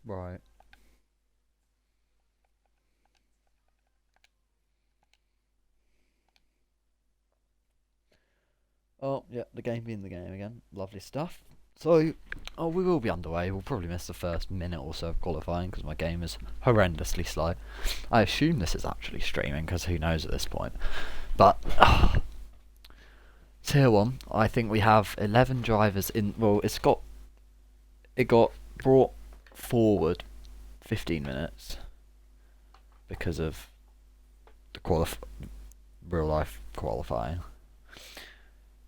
Right. Oh, yeah, the game being the game again. Lovely stuff. So, oh, we will be underway. We'll probably miss the first minute or so of qualifying because my game is horrendously slow. I assume this is actually streaming because who knows at this point. But, Tier 1, I think we have 11 drivers in. Well, it got brought forward 15 minutes because of the real life qualifying.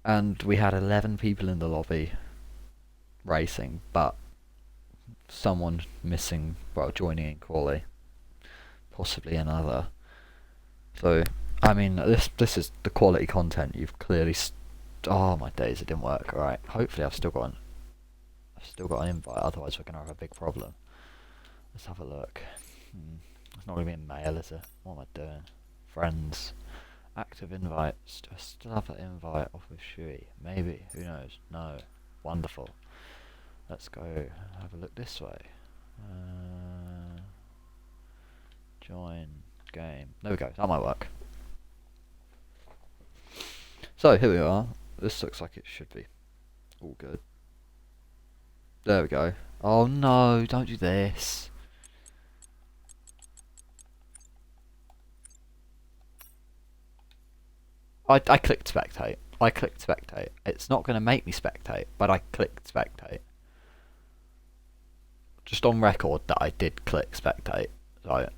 And we had 11 people in the lobby racing, but someone missing, well, joining in quali, possibly another. So, I mean, this is the quality content you've clearly. Oh my days, it didn't work. All right, hopefully I've still got an invite. Otherwise, we're gonna have a big problem. Let's have a look. It's not gonna be a mail, is it? What am I doing? Friends. Active invites. Do I still have that invite off with Shui? Maybe. Who knows? No. Wonderful. Let's go have a look this way. Join game. There we go. That might work. So here we are. This looks like it should be all good. There we go. Oh no! Don't do this. I clicked spectate. I clicked spectate. It's not going to make me spectate, but I clicked spectate. Just on record that I did click spectate. So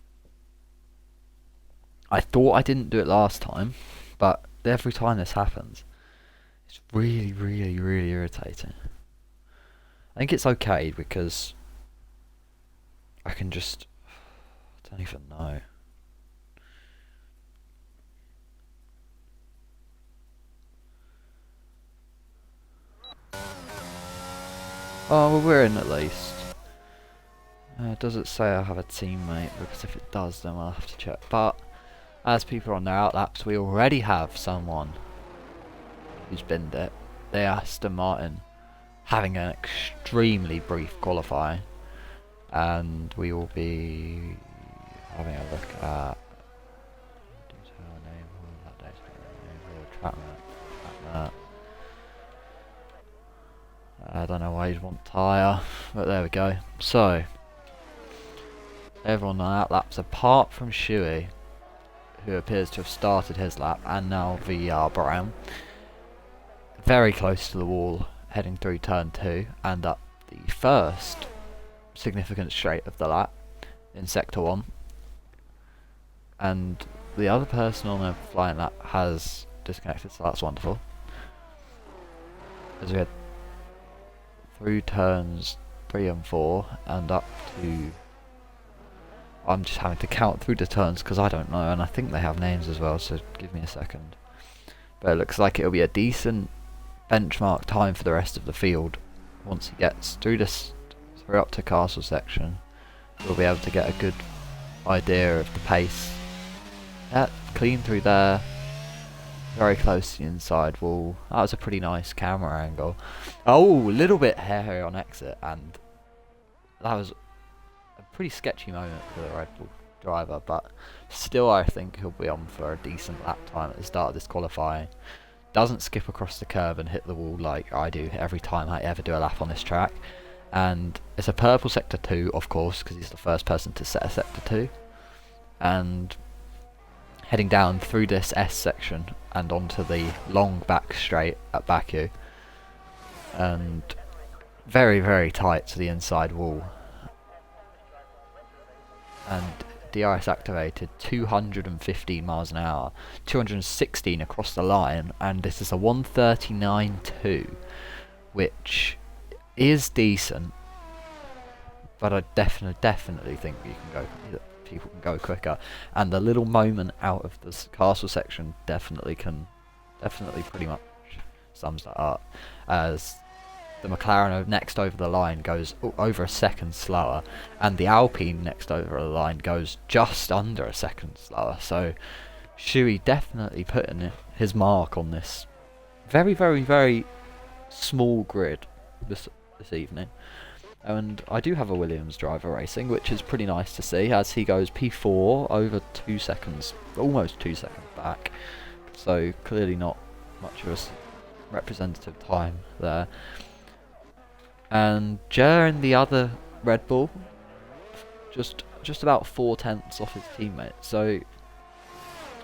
I thought I didn't do it last time, but every time this happens, it's really, really, really irritating. I think it's okay because I can just. I don't even know. Oh, well, we're in at least. Does it say I have a teammate? Because if it does, then we'll have to check. But as people are on their outlaps, we already have someone who's binned it. The Aston Martin having an extremely brief qualifying, and we will be having a look at detail enable, that data enable, track map. I don't know why you'd want tyre, but there we go. So everyone on that laps apart from Shui, who appears to have started his lap, and now VR Brown, very close to the wall, heading through turn 2 and up the first significant straight of the lap in sector 1. And the other person on a flying lap has disconnected, so that's wonderful. As we head through turns 3 and 4 and up to. I'm just having to count through the turns because I don't know, and I think they have names as well, so give me a second. But it looks like it'll be a decent benchmark time for the rest of the field. Once he gets through up to castle section, we'll be able to get a good idea of the pace. Yeah, clean through there. Very close to the inside wall. That was a pretty nice camera angle. Oh, a little bit hairy on exit, and that was a pretty sketchy moment for the Red Bull driver, but still I think he'll be on for a decent lap time at the start of this qualifying. Doesn't skip across the curb and hit the wall like I do every time I ever do a lap on this track. And it's a purple sector 2, of course, because he's the first person to set a sector 2. And heading down through this S section and onto the long back straight at Baku. And very, very tight to the inside wall. And DRS activated 215 miles an hour, 216 across the line, and this is a 139.2, which is decent, but I definitely think people can go quicker, and the little moment out of the castle section definitely pretty much sums that up, as the McLaren next over the line goes over a second slower, and the Alpine next over the line goes just under a second slower. So Shui definitely putting his mark on this very, very, very small grid this evening. And I do have a Williams driver racing, which is pretty nice to see, as he goes P4 over 2 seconds, almost 2 seconds back. So clearly not much of a representative time there. And Jer in the other Red Bull, just about 4/10 off his teammate. So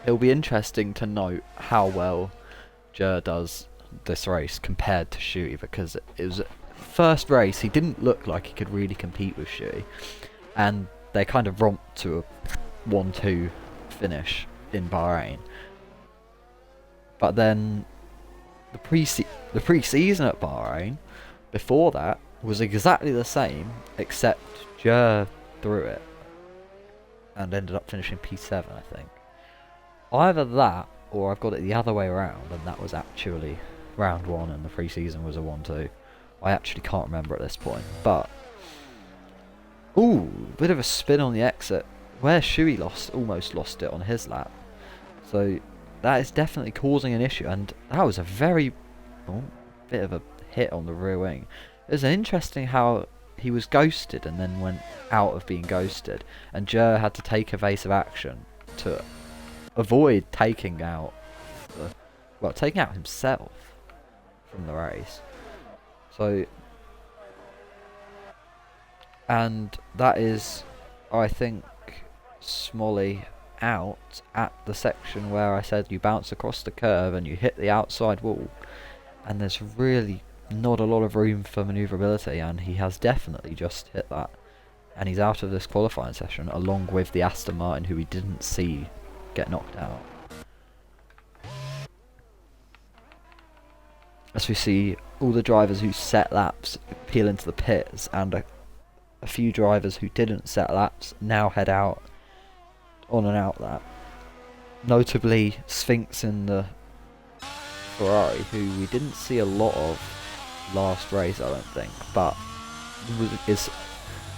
it'll be interesting to note how well Jer does this race compared to Shuey, because it was first race he didn't look like he could really compete with Shuey, and they kind of romped to a 1-2 finish in Bahrain. But then the pre-season at Bahrain before that was exactly the same, except Jer threw it and ended up finishing P7, I think. Either that, or I've got it the other way around, and that was actually round 1 and the pre-season was a 1-2. I actually can't remember at this point, but ooh, bit of a spin on the exit where Shuey almost lost it on his lap. So that is definitely causing an issue, and that was a very bit of a hit on the rear wing. It was interesting how he was ghosted and then went out of being ghosted, and Jer had to take evasive action to avoid taking out himself from the race. So, and that is, I think, Smolly out at the section where I said you bounce across the curve and you hit the outside wall, and there's really not a lot of room for manoeuvrability, and he has definitely just hit that, and he's out of this qualifying session along with the Aston Martin, who we didn't see get knocked out. As we see all the drivers who set laps peel into the pits, and a few drivers who didn't set laps now head out on an out lap. Notably Sphinx in the Ferrari, who we didn't see a lot of last race, I don't think, but is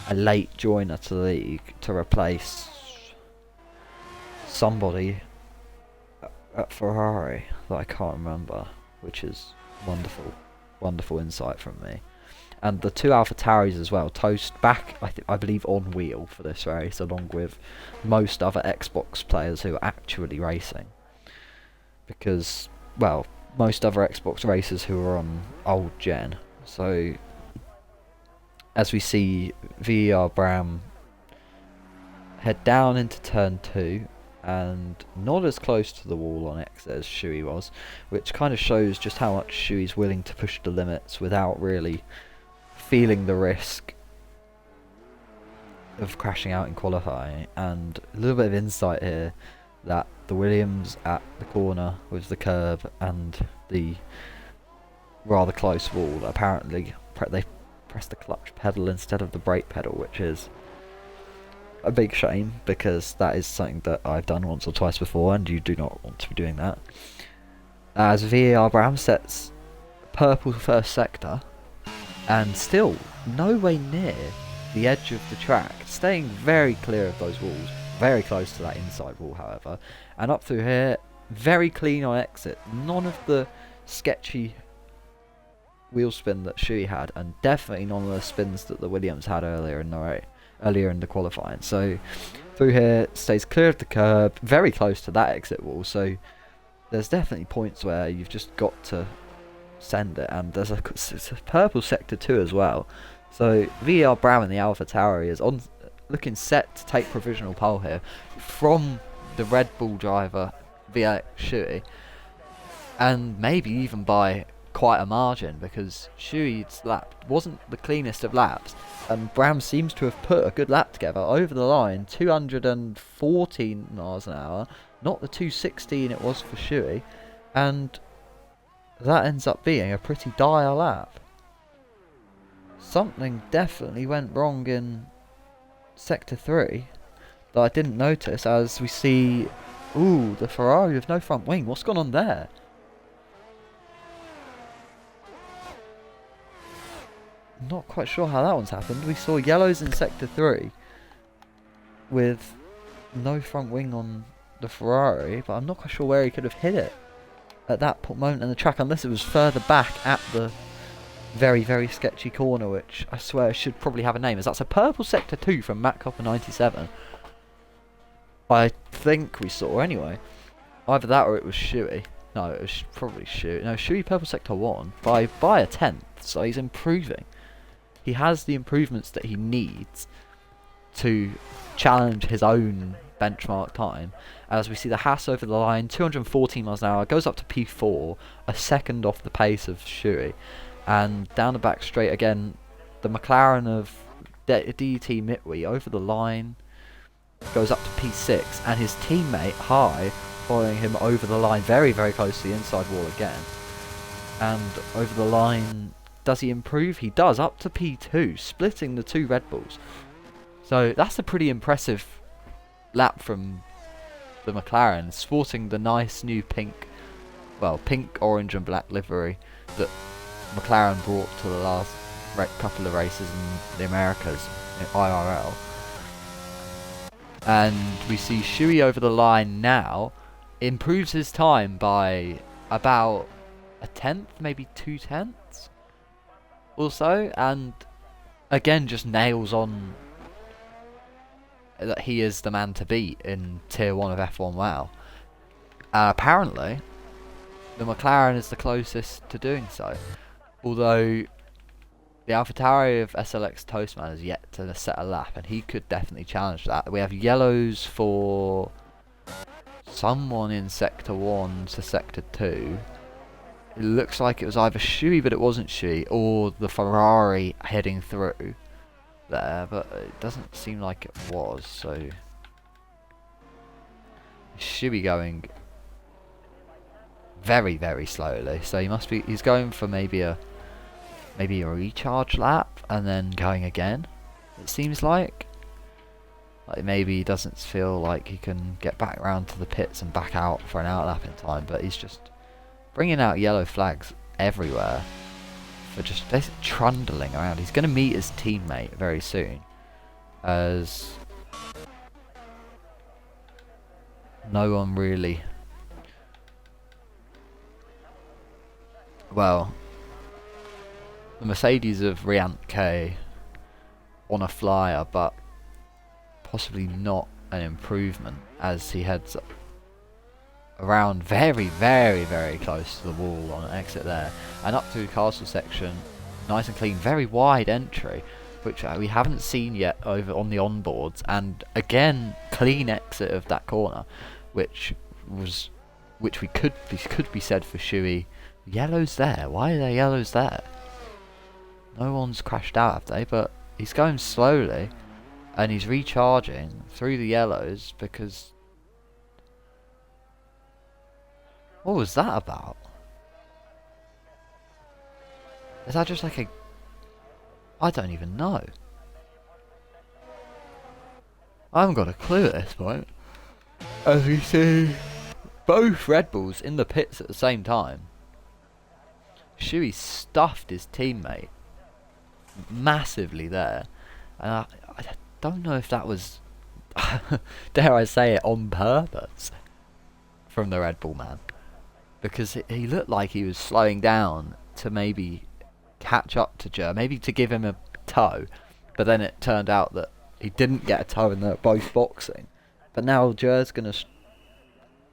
a late joiner to the league to replace somebody at Ferrari that I can't remember, which is wonderful insight from me. And the 2 AlphaTauris as well, Toast back, I believe, on wheel for this race, along with most other Xbox players who are actually racing. Because, well, most other Xbox racers who are on old gen. So, as we see VER Bram head down into turn 2, and not as close to the wall on exit as Shuey was, which kind of shows just how much Shuey's willing to push the limits without really feeling the risk of crashing out in qualifying. And a little bit of insight here that the Williams at the corner with the curb and the rather close wall, apparently they pressed the clutch pedal instead of the brake pedal, which is a big shame, because that is something that I've done once or twice before, and you do not want to be doing that. As VER Bram sets purple first sector, and still no way near the edge of the track, staying very clear of those walls, very close to that inside wall however, and up through here, very clean on exit, none of the sketchy wheel spin that Shuey had, and definitely none of the spins that the Williams had earlier in the qualifying. So through here, stays clear of the curb, very close to that exit wall, so there's definitely points where you've just got to send it, and there's it's a purple sector too as well. So VER Brown in the AlphaTauri is looking set to take provisional pole here from the Red Bull driver VX Shuey, and maybe even by quite a margin, because Shuey's lap wasn't the cleanest of laps, and Bram seems to have put a good lap together over the line, 214 miles an hour, not the 216 it was for Shuey, and that ends up being a pretty dire lap. Something definitely went wrong in Sector 3 that I didn't notice, as we see, ooh, the Ferrari with no front wing. What's gone on there? Not quite sure how that one's happened. We saw yellows in Sector 3 with no front wing on the Ferrari, but I'm not quite sure where he could have hit it at that moment in the track, unless it was further back at the very, very sketchy corner, which I swear should probably have a name, as that's a purple sector 2 from Matt Copper 97. I think we saw anyway. Either that or it was Shuey. No, it was probably Shuey. No, Shuey purple sector 1 by a tenth, so he's improving. He has the improvements that he needs to challenge his own benchmark time. As we see the Haas over the line, 214 miles an hour, goes up to P4, a second off the pace of Shuey. And down the back straight again, the McLaren of DET Mitwe over the line, goes up to P6, and his teammate High following him over the line, very, very close to the inside wall again. And over the line, does he improve? He does, up to P2, splitting the two Red Bulls. So that's a pretty impressive lap from the McLaren, sporting the nice new pink, orange and black livery that McLaren brought to the last couple of races in the Americas, in IRL. And we see Shuey over the line now, improves his time by about a tenth, maybe 2/10 or so, and again just nails on that he is the man to beat in Tier 1 of F1WL. Apparently, the McLaren is the closest to doing so, although the AlphaTauri of SLX Toastman has yet to set a lap, and he could definitely challenge that. We have yellows for someone in Sector 1 to Sector 2. It looks like it was either Shuey, but it wasn't Shuey, or the Ferrari heading through there, but it doesn't seem like it was, so Shuey going very, very slowly, so he's going for maybe a recharge lap and then going again, it seems like maybe he doesn't feel like he can get back around to the pits and back out for an outlap in time, but he's just bringing out yellow flags everywhere for just basically trundling around. He's going to meet his teammate very soon, as no one really, well, the Mercedes of Riant K on a flyer, but possibly not an improvement, as he heads around very, very, very close to the wall on an exit there, and up to the castle section, nice and clean, very wide entry, which we haven't seen yet over on the onboards, and again clean exit of that corner, which could be said for Shuey. Yellows there, why are there yellows there? No one's crashed out, have they? But he's going slowly, and he's recharging through the yellows because... what was that about? Is that just like a... I don't even know. I haven't got a clue at this point. As we see both Red Bulls in the pits at the same time. Shuey stuffed his teammate massively there, and I don't know if that was, dare I say it, on purpose from the Red Bull man, because he looked like he was slowing down to maybe catch up to Jer, maybe to give him a tow, but then it turned out that he didn't get a tow and they're both boxing. But now Jer's going to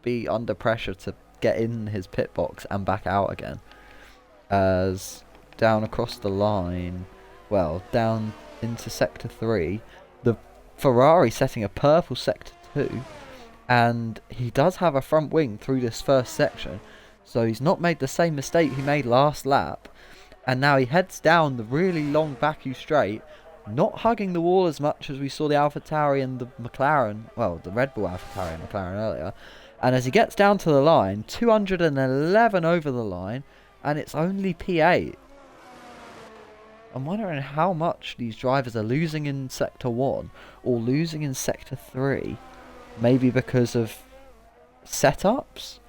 be under pressure to get in his pit box and back out again, as down across the line, well, down into Sector 3, the Ferrari setting a purple Sector 2, and he does have a front wing through this first section, so he's not made the same mistake he made last lap, and now he heads down the really long Baku straight, not hugging the wall as much as we saw the AlphaTauri and the McLaren, well, the Red Bull AlphaTauri and McLaren earlier, and as he gets down to the line, 211 over the line, and it's only P8. I'm wondering how much these drivers are losing in Sector 1 or losing in Sector 3. Maybe because of setups?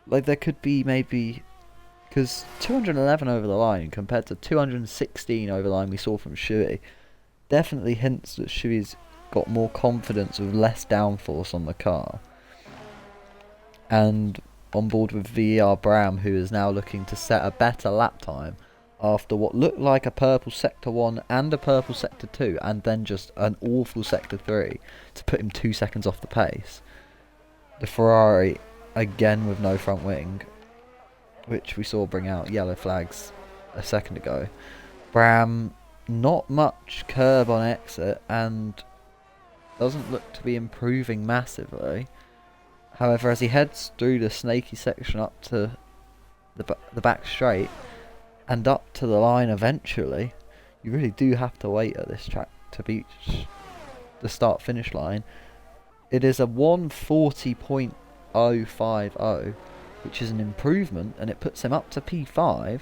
Like there could be maybe... because 211 over the line compared to 216 over the line we saw from Shuey definitely hints that Shuey's got more confidence with less downforce on the car. And on board with VER Bram, who is now looking to set a better lap time after what looked like a purple sector 1 and a purple sector 2, and then just an awful sector 3 to put him 2 seconds off the pace. The Ferrari, again with no front wing, which we saw bring out yellow flags a second ago. Bram, not much curb on exit, and doesn't look to be improving massively. However, as he heads through the snaky section up to the back straight and up to the line eventually, you really do have to wait at this track to reach the start-finish line. It is a 1:40.050, which is an improvement, and it puts him up to P5,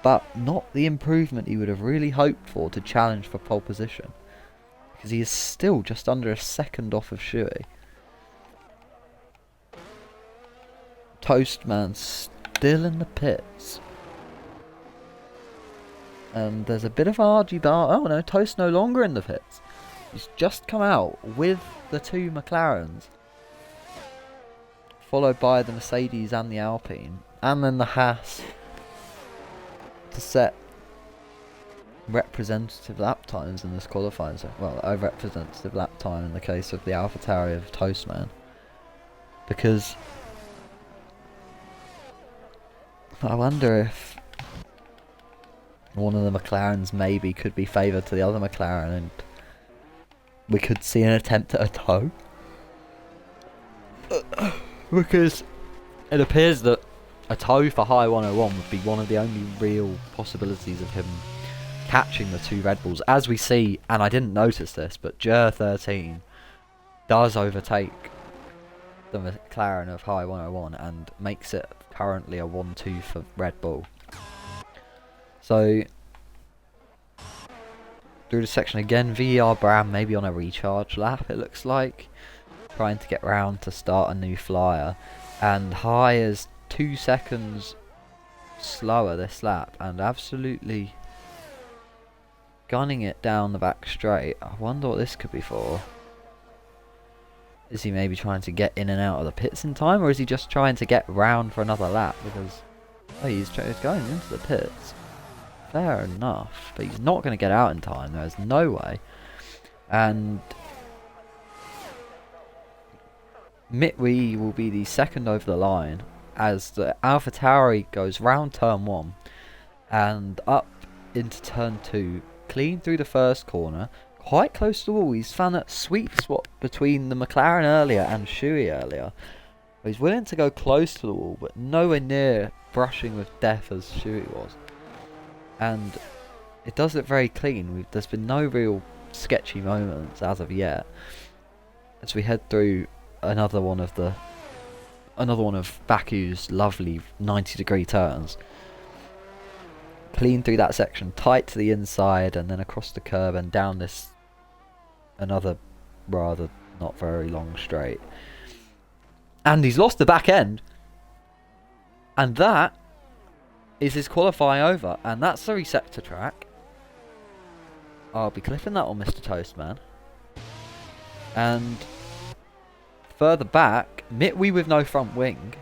but not the improvement he would have really hoped for to challenge for pole position, because he is still just under a second off of Shuey. Toastman still in the pits. And there's a bit of argy bar. Oh no, Toast no longer in the pits. He's just come out with the 2 McLarens, followed by the Mercedes and the Alpine, and then the Haas to set representative lap times in this qualifying. So, well, a representative lap time in the case of the AlphaTauri of Toastman, because I wonder if one of the McLarens maybe could be favoured to the other McLaren, and we could see an attempt at a tow. Because it appears that a tow for High 101 would be one of the only real possibilities of him catching the 2 Red Bulls. As we see, and I didn't notice this, but Jer 13 does overtake the McLaren of High 101 and makes it currently a 1-2 for Red Bull. So through the section again, VER Bram maybe on a recharge lap, it looks like, trying to get round to start a new flyer, and High is 2 seconds slower this lap and absolutely gunning it down the back straight. I wonder what this could be for. Is he maybe trying to get in and out of the pits in time, or is he just trying to get round for another lap? Because he's going into the pits. Fair enough, but he's not going to get out in time. There's no way. And Mitwee will be the second over the line as the AlphaTauri goes round turn 1 and up into turn 2, clean through the first corner, quite close to the wall. He's found that sweet spot between the McLaren earlier and Shuey earlier. He's willing to go close to the wall, but nowhere near brushing with death as Shuey was. And it does look very clean. There's been no real sketchy moments as of yet. As we head through another one of Baku's lovely 90-degree turns. Clean through that section, tight to the inside, and then across the curb and down this another rather not very long straight. And he's lost the back end. And that is his qualifying over, and that's the resector track. I'll be clipping that on Mr. Toastman. And further back, Mitwee with no front wing.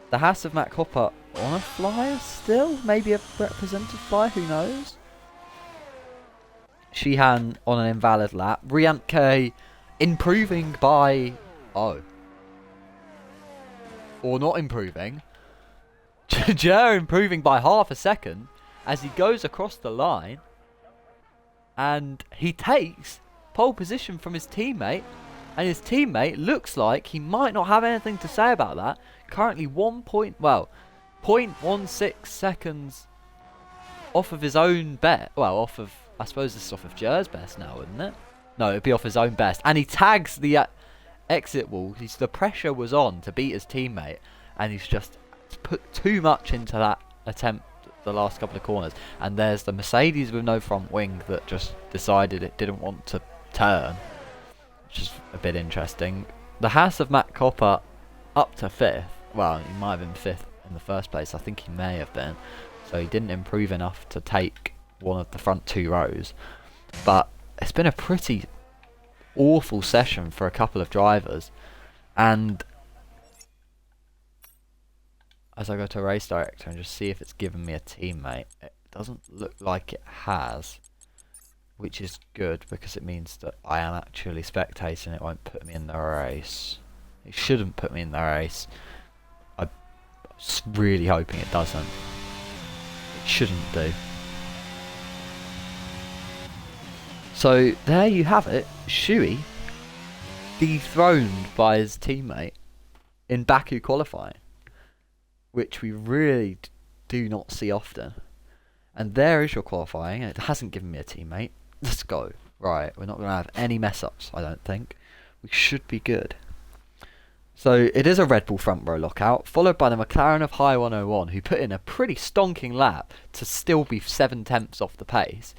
The Haas of Matt Hopper on a flyer still, maybe a representative flyer, who knows? Sheehan on an invalid lap. Riant K improving by or not improving. Jer improving by half a second as he goes across the line, and he takes pole position from his teammate, and his teammate looks like he might not have anything to say about that. Currently 0.16 seconds off of his own best. Well, off of, I suppose this is off of Jer's best now, wouldn't it? No, it'd be off his own best, and he tags the exit wall. The pressure was on to beat his teammate, and he's just put too much into that attempt the last couple of corners. And there's the Mercedes with no front wing that just decided it didn't want to turn, which is a bit interesting. The Haas of Matt Copper up to 5th. Well, he might have been 5th in the first place. I think he may have been. So he didn't improve enough to take one of the front 2 rows. But it's been a pretty awful session for a couple of drivers. And as I go to race director and just see if it's given me a teammate. It doesn't look like it has, which is good because it means that I am actually spectating. It won't put me in the race. It shouldn't put me in the race. I'm really hoping it doesn't. It shouldn't do. So there you have it. Shui dethroned by his teammate in Baku qualifying, which we really do not see often. And there is your qualifying. It hasn't given me a teammate. Let's go. Right, we're not going to have any mess ups, I don't think. We should be good. So it is a Red Bull front row lockout, followed by the McLaren of High 101, who put in a pretty stonking lap to still be 7/10 off the pace.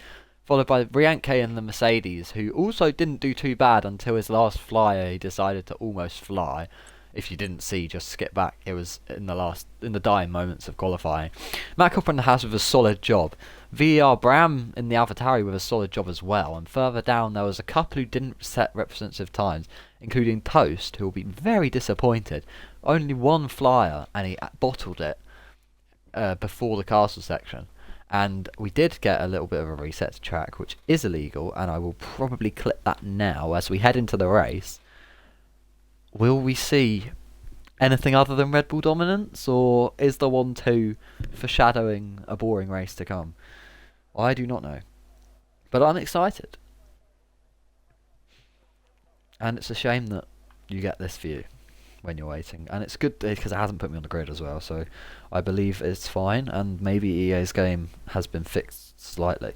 Followed by Rianke and the Mercedes, who also didn't do too bad until his last flyer. He decided to almost fly. If you didn't see, just skip back. It was in the dying moments of qualifying. Matt Cooper in the house with a solid job. VER Bram in the AlphaTauri with a solid job as well. And further down, there was a couple who didn't set representative times, including Toast, who will be very disappointed. Only one flyer, and he bottled it before the castle section. And we did get a little bit of a reset to track, which is illegal, and I will probably clip that now as we head into the race. Will we see anything other than Red Bull dominance, or is the 1-2 foreshadowing a boring race to come? I do not know. But I'm excited. And it's a shame that you get this view when you're waiting. And it's good because it hasn't put me on the grid as well, so I believe it's fine, and maybe EA's game has been fixed slightly.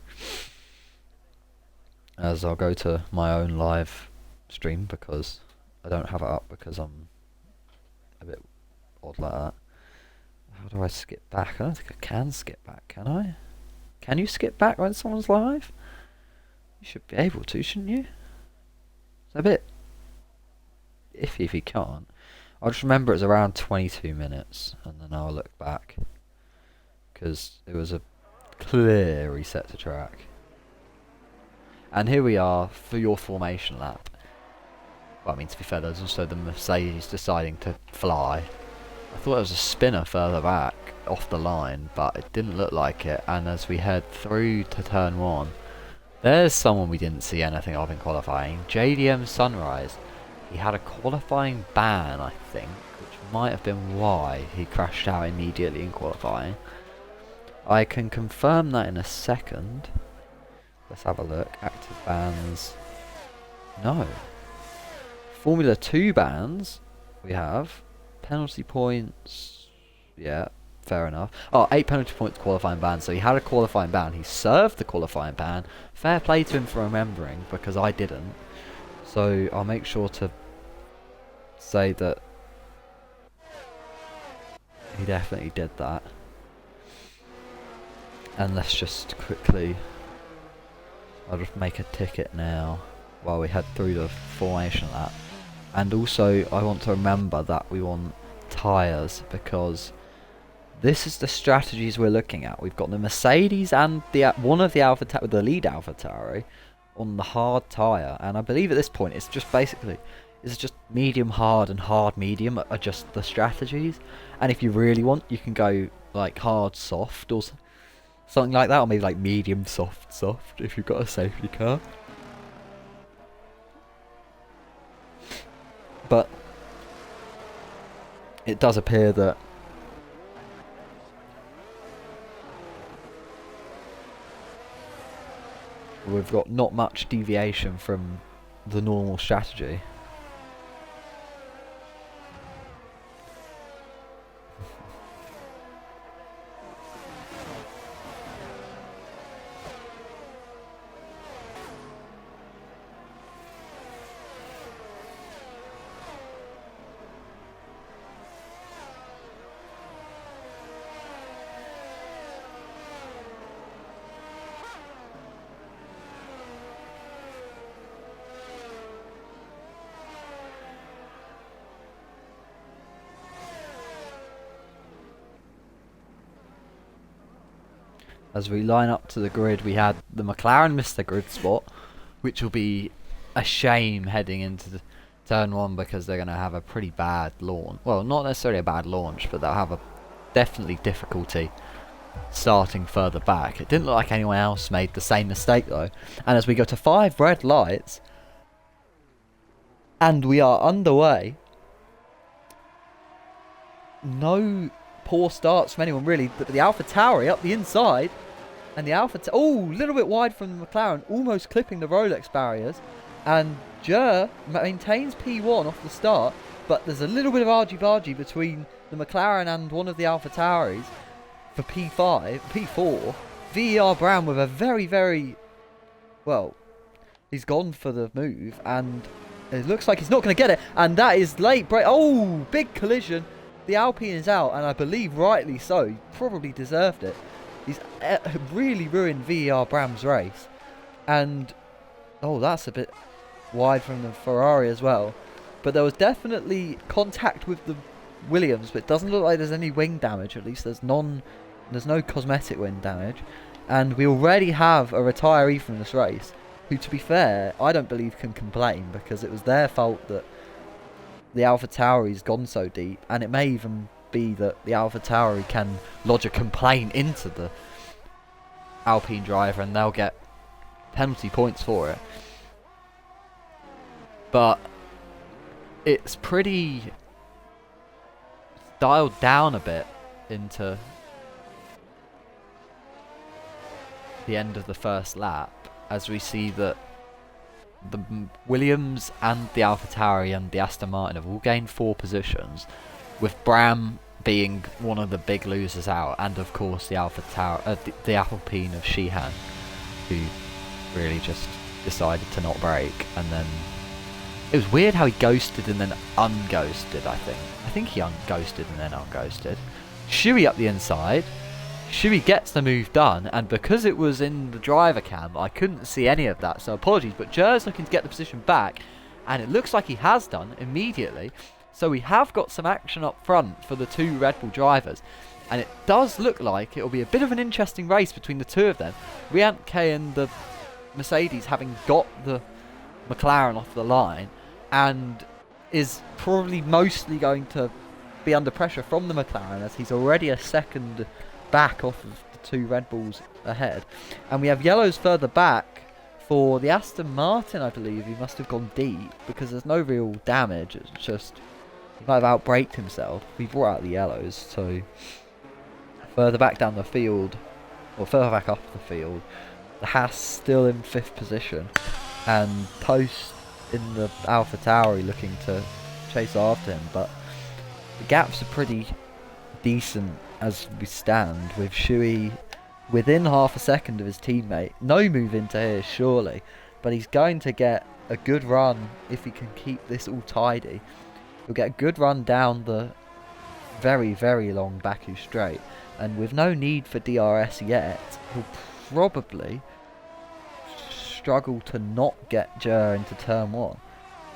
As I'll go to my own live stream because I don't have it up because I'm a bit odd like that. How do I skip back? I don't think I can skip back, can I? Can you skip back when someone's live? You should be able to, shouldn't you? It's a bit iffy if you can't. I'll just remember it's around 22 minutes and then I'll look back. Because it was a clear reset to track. And here we are for your formation lap. Well, I mean, to be fair, there's also the Mercedes deciding to fly. I thought it was a spinner further back off the line, but it didn't look like it. And as we head through to turn 1, there's someone we didn't see anything of in qualifying. JDM Sunrise. He had a qualifying ban, I think, which might have been why he crashed out immediately in qualifying. I can confirm that in a second. Let's have a look. Active bans. No. Formula 2 bans. We have. Penalty points. Yeah, fair enough. Oh, 8 penalty points qualifying ban. So he had a qualifying ban. He served the qualifying ban. Fair play to him for remembering, because I didn't. So I'll make sure to say that he definitely did that. And let's just quickly, I'll just make a ticket now while we head through the formation lap. And also I want to remember that we want tyres, because this is the strategies we're looking at. We've got the Mercedes and the one of the the lead AlphaTauri on the hard tyre, and I believe at this point it's just basically medium hard and hard medium are just the strategies. And if you really want, you can go like hard soft or something like that, or maybe like medium soft if you've got a safety car. But it does appear that we've got not much deviation from the normal strategy. As we line up to the grid, we had the McLaren miss the grid spot, which will be a shame heading into the turn 1, because they're going to have a pretty bad launch. Well, not necessarily a bad launch, but they'll have a definitely difficulty starting further back. It didn't look like anyone else made the same mistake though. And as we go to 5 red lights, and we are underway, no poor starts from anyone really. The AlphaTauri up the inside, and the oh, a little bit wide from the McLaren, almost clipping the Rolex barriers, and Jer maintains P1 off the start, but there's a little bit of argy-bargy between the McLaren and one of the AlphaTauris for P4. VER Brown with a very, well, he's gone for the move, and it looks like he's not going to get it, and that is late break. Oh, big collision. The Alpine is out, and I believe rightly so. He probably deserved it. He's really ruined VER Bram's race. And, oh, that's a bit wide from the Ferrari as well. But there was definitely contact with the Williams, but it doesn't look like there's any wing damage. At least there's no cosmetic wing damage. And we already have a retiree from this race, who, to be fair, I don't believe can complain, because it was their fault that the AlphaTauri's gone so deep, and it may even be that the AlphaTauri can lodge a complaint into the Alpine driver and they'll get penalty points for it. But it's pretty dialed down a bit into the end of the first lap, as we see that the Williams and the AlphaTauri and the Aston Martin have all gained 4 positions, with Bram being one of the big losers out, and of course the the Alpine of Sheehan, who really just decided to not brake. And then it was weird how he ghosted and then unghosted. I think he unghosted and then unghosted. Shuey up the inside. Shuey gets the move done, and because it was in the driver cam, I couldn't see any of that, so apologies. But Jer's looking to get the position back, and it looks like he has done immediately. So we have got some action up front for the 2 Red Bull drivers, and it does look like it will be a bit of an interesting race between the 2 of them. Riantke and the Mercedes having got the McLaren off the line, and is probably mostly going to be under pressure from the McLaren, as he's already a second back off of the 2 Red Bulls ahead. And we have yellows further back for the Aston Martin. I believe he must have gone deep, because there's no real damage. It's just he might have outbraked himself. We brought out the yellows, so further back down the field, or further back up the field, the Haas still in 5th position, and Post in the AlphaTauri looking to chase after him. But the gaps are pretty decent as we stand, with Shuey within half a second of his teammate. No move into here, surely, but he's going to get a good run if he can keep this all tidy. He'll get a good run down the very long Baku straight, and with no need for DRS yet, he'll probably struggle to not get Jer into turn 1,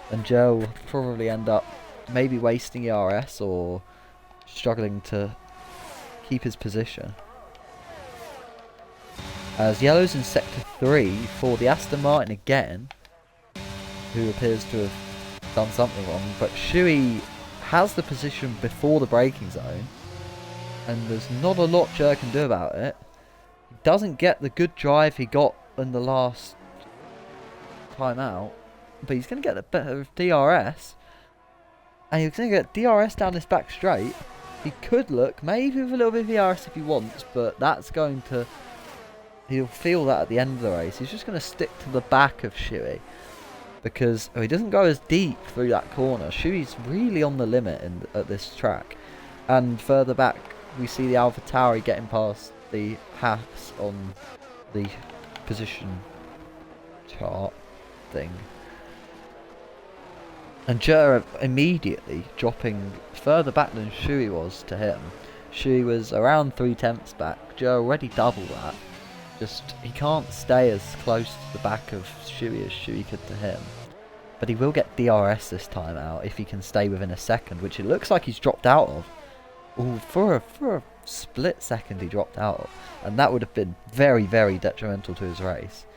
and Jer will probably end up maybe wasting ERS or struggling to keep his position. As yellow's in sector 3 for the Aston Martin again, who appears to have done something wrong, but Shuey has the position before the braking zone, and there's not a lot Jer can do about it. He doesn't get the good drive he got in the last time out, but he's going to get a bit of DRS, and he's going to get DRS down this back straight. He could look maybe with a little bit of DRS if he wants, but that's going to, he'll feel that at the end of the race. He's just going to stick to the back of Shuey, because he doesn't go as deep through that corner. Shuey's really on the limit at this track. And further back we see the AlphaTauri getting past the Haas on the position chart thing. And Jer immediately dropping further back than Shuey was to him. Shuey was around 3/10 back. Jer already double that. Just, he can't stay as close to the back of Shuey as Shuey could to him. But he will get DRS this time out if he can stay within a second, which it looks like he's dropped out of. Ooh, for a split second he dropped out of. And that would have been very detrimental to his race.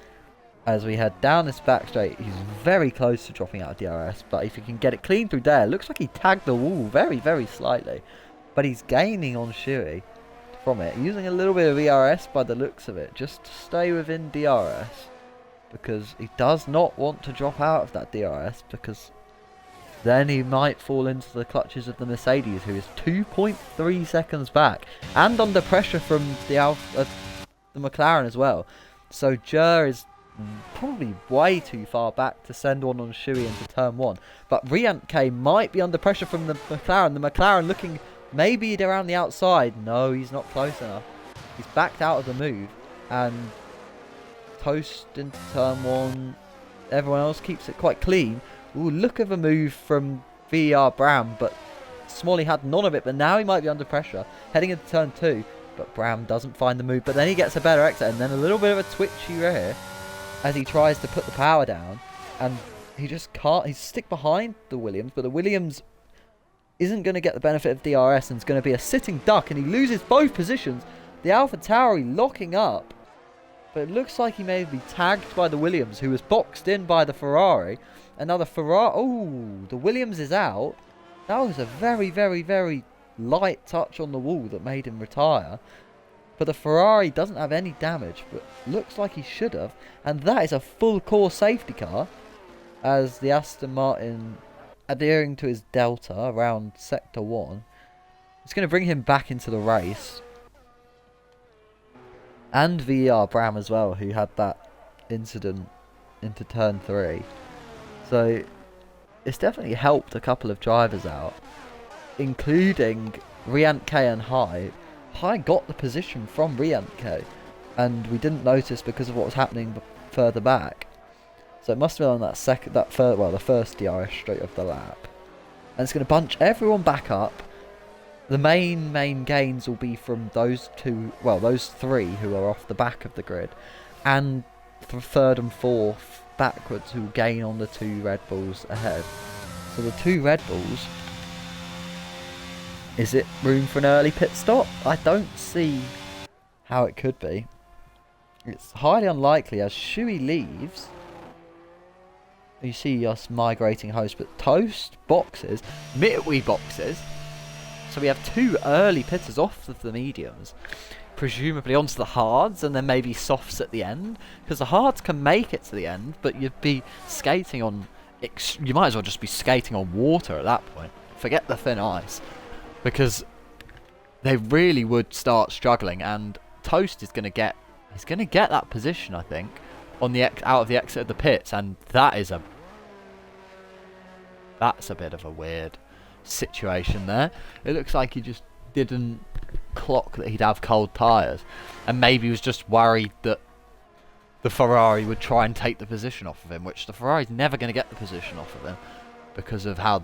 As we head down this back straight, he's very close to dropping out of DRS, but if he can get it clean through there, it looks like he tagged the wall very slightly. but he's gaining on Shuey from it, using a little bit of ERS by the looks of it, just to stay within DRS, because he does not want to drop out of that DRS, because then he might fall into the clutches of the Mercedes, who is 2.3 seconds back, and under pressure from the McLaren as well. So Jer is probably way too far back to send one on Shuey into turn 1. But Riantke might be under pressure from the McLaren. The McLaren looking maybe around the outside. No, he's not close enough. He's backed out of the move. And Toast into turn 1. Everyone else keeps it quite clean. Ooh, look at the move from VER Bram. But Smalley had none of it. But now he might be under pressure. Heading into turn 2. But Bram doesn't find the move. But then he gets a better exit. And then a little bit of a twitchy rear as he tries to put the power down, and he just can't. He's stick behind the Williams, but the Williams isn't going to get the benefit of DRS and it's going to be a sitting duck, and he loses both positions. The AlphaTauri locking up, but it looks like he may be tagged by the Williams, who was boxed in by the Ferrari, and now the Ferrari, oh, the Williams is out. That was a very, very, very light touch on the wall that made him retire. But the Ferrari doesn't have any damage, but looks like he should have. And that is a full core safety car, as the Aston Martin, adhering to his delta around Sector 1, it's going to bring him back into the race. And VER Bram as well, who had that incident into turn 3. So it's definitely helped a couple of drivers out, including Riantke and High. High got the position from Riantke, and we didn't notice because of what was happening further back. So it must have been on the first DRS straight off the lap. And it's going to bunch everyone back up. The main gains will be from those three who are off the back of the grid, and the third and fourth backwards who will gain on the 2 Red Bulls ahead. So the 2 Red Bulls. Is it room for an early pit stop? I don't see how it could be. It's highly unlikely as Shuey leaves. You see us migrating host, but Toast boxes, Mitwe boxes. So we have 2 early pitters off of the mediums, presumably onto the hards, and then maybe softs at the end. Because the hards can make it to the end, but you'd be skating on... you might as well just be skating on water at that point. Forget the thin ice. Because they really would start struggling, and Toast is going to get that position, I think, on the out of the exit of the pits, and that's a bit of a weird situation there. It looks like he just didn't clock that he'd have cold tyres, and maybe was just worried that the Ferrari would try and take the position off of him, which the Ferrari's never going to get the position off of him because of how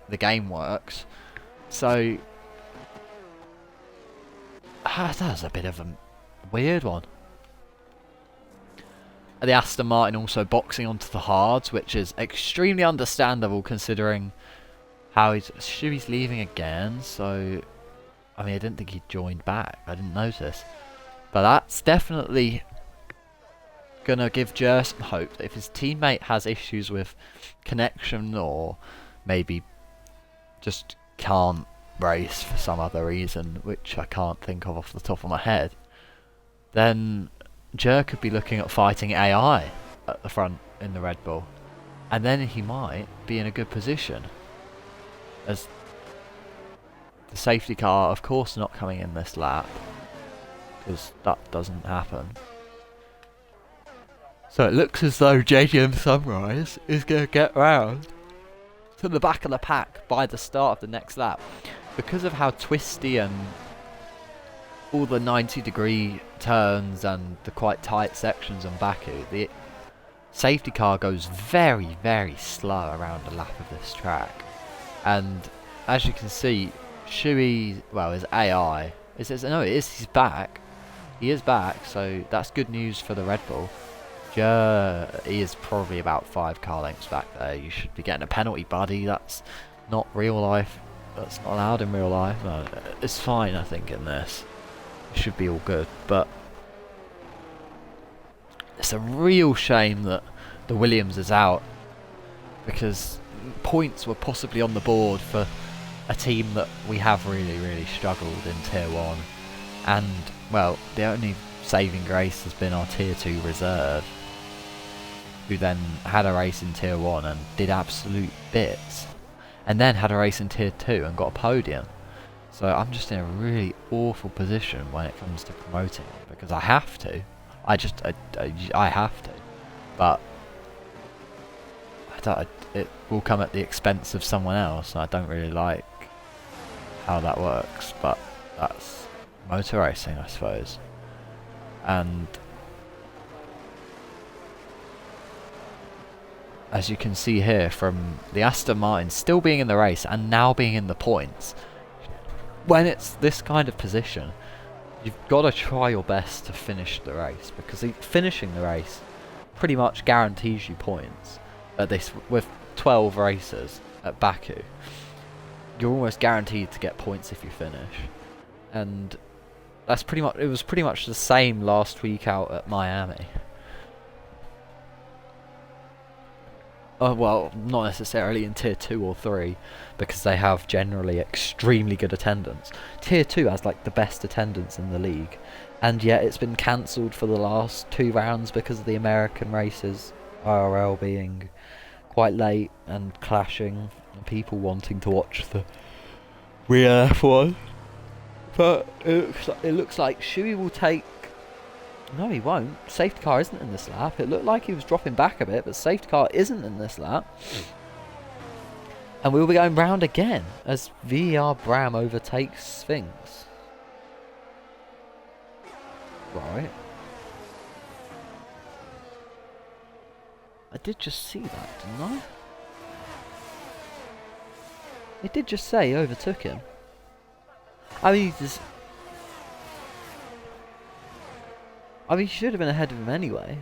the game works. So, that's a bit of a weird one. The Aston Martin also boxing onto the hards, which is extremely understandable considering how Shuey's leaving again. So, I mean, I didn't think he joined back. I didn't notice. But that's definitely going to give Jer some hope that if his teammate has issues with connection or maybe just can't race for some other reason, which I can't think of off the top of my head, then Jer could be looking at fighting AI at the front in the Red Bull, and then he might be in a good position, as the safety car of course not coming in this lap because that doesn't happen. So it looks as though JDM Sunrise is going to get round to the back of the pack by the start of the next lap. Because of how twisty and all the 90-degree turns and the quite tight sections on Baku, the safety car goes very, very slow around a lap of this track. And as you can see, Shuey, well, his AI, he's back. He is back, so that's good news for the Red Bull. He is probably about 5 car lengths back there. You should be getting a penalty, buddy. That's not real life. That's not allowed in real life. No, it's fine, I think, in this. It should be all good. But it's a real shame that the Williams is out, because points were possibly on the board for a team that we have really struggled in Tier 1. And, well, the only saving grace has been our Tier 2 reserve, who then had a race in Tier 1 and did absolute bits, and then had a race in Tier 2 and got a podium. So I'm just in a really awful position when it comes to promoting it, because I have to. I have to. But it will come at the expense of someone else, and I don't really like how that works, but that's motor racing, I suppose. And as you can see here, from the Aston Martin still being in the race and now being in the points, when it's this kind of position, you've got to try your best to finish the race, because finishing the race pretty much guarantees you points. With 12 races at Baku, you're almost guaranteed to get points if you finish, and that's pretty much. It was pretty much the same last week out at Miami. Well, not necessarily in Tier 2 or 3, because they have generally extremely good attendance. Tier 2 has like the best attendance in the league, and yet it's been cancelled for the last 2 rounds because of the American races, IRL being quite late and clashing, and people wanting to watch the real F1. But it looks like Shuey will take... No, he won't. Safety car isn't in this lap. It looked like he was dropping back a bit, but safety car isn't in this lap. And we'll be going round again as VR Bram overtakes Sphinx. Right. I did just see that, didn't I? It did just say he overtook him. I mean, he should have been ahead of him anyway,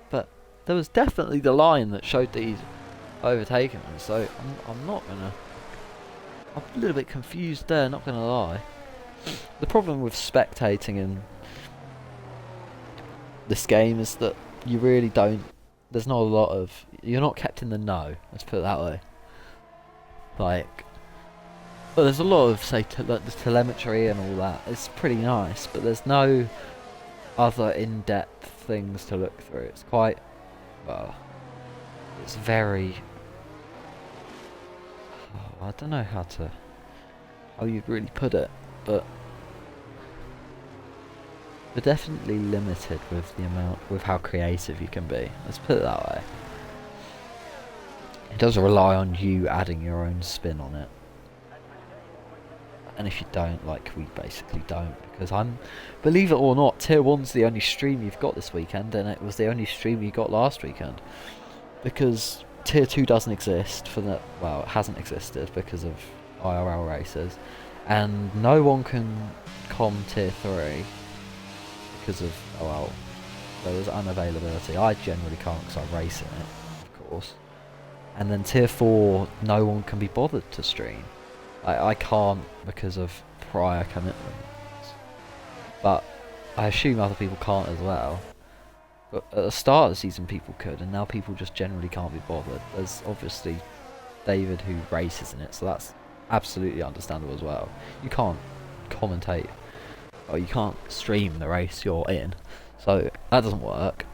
but there was definitely the line that showed that he's overtaken him, so I'm not gonna... I'm a little bit confused there, not gonna lie. The problem with spectating in this game is that you really don't... There's not a lot of... You're not kept in the know, let's put it that way. Like... But there's a lot of, say, the telemetry and all that. It's pretty nice, but there's no other in-depth things to look through. It's quite... Well... It's very... I don't know how you'd really put it, but... We're definitely limited with how creative you can be. Let's put it that way. It does rely on you adding your own spin on it. And if you don't, like, we basically don't, because believe it or not, Tier 1's the only stream you've got this weekend, and it was the only stream you got last weekend. Because Tier 2 doesn't exist well, it hasn't existed because of IRL races, and no one can com Tier 3 because of, there is unavailability. I generally can't because I race in it, of course. And then Tier 4, no one can be bothered to stream. I can't because of prior commitments, but I assume other people can't as well. But at the start of the season people could, and now people just generally can't be bothered. There's obviously David who races in it, so that's absolutely understandable as well. You can't commentate, or you can't stream the race you're in, so that doesn't work.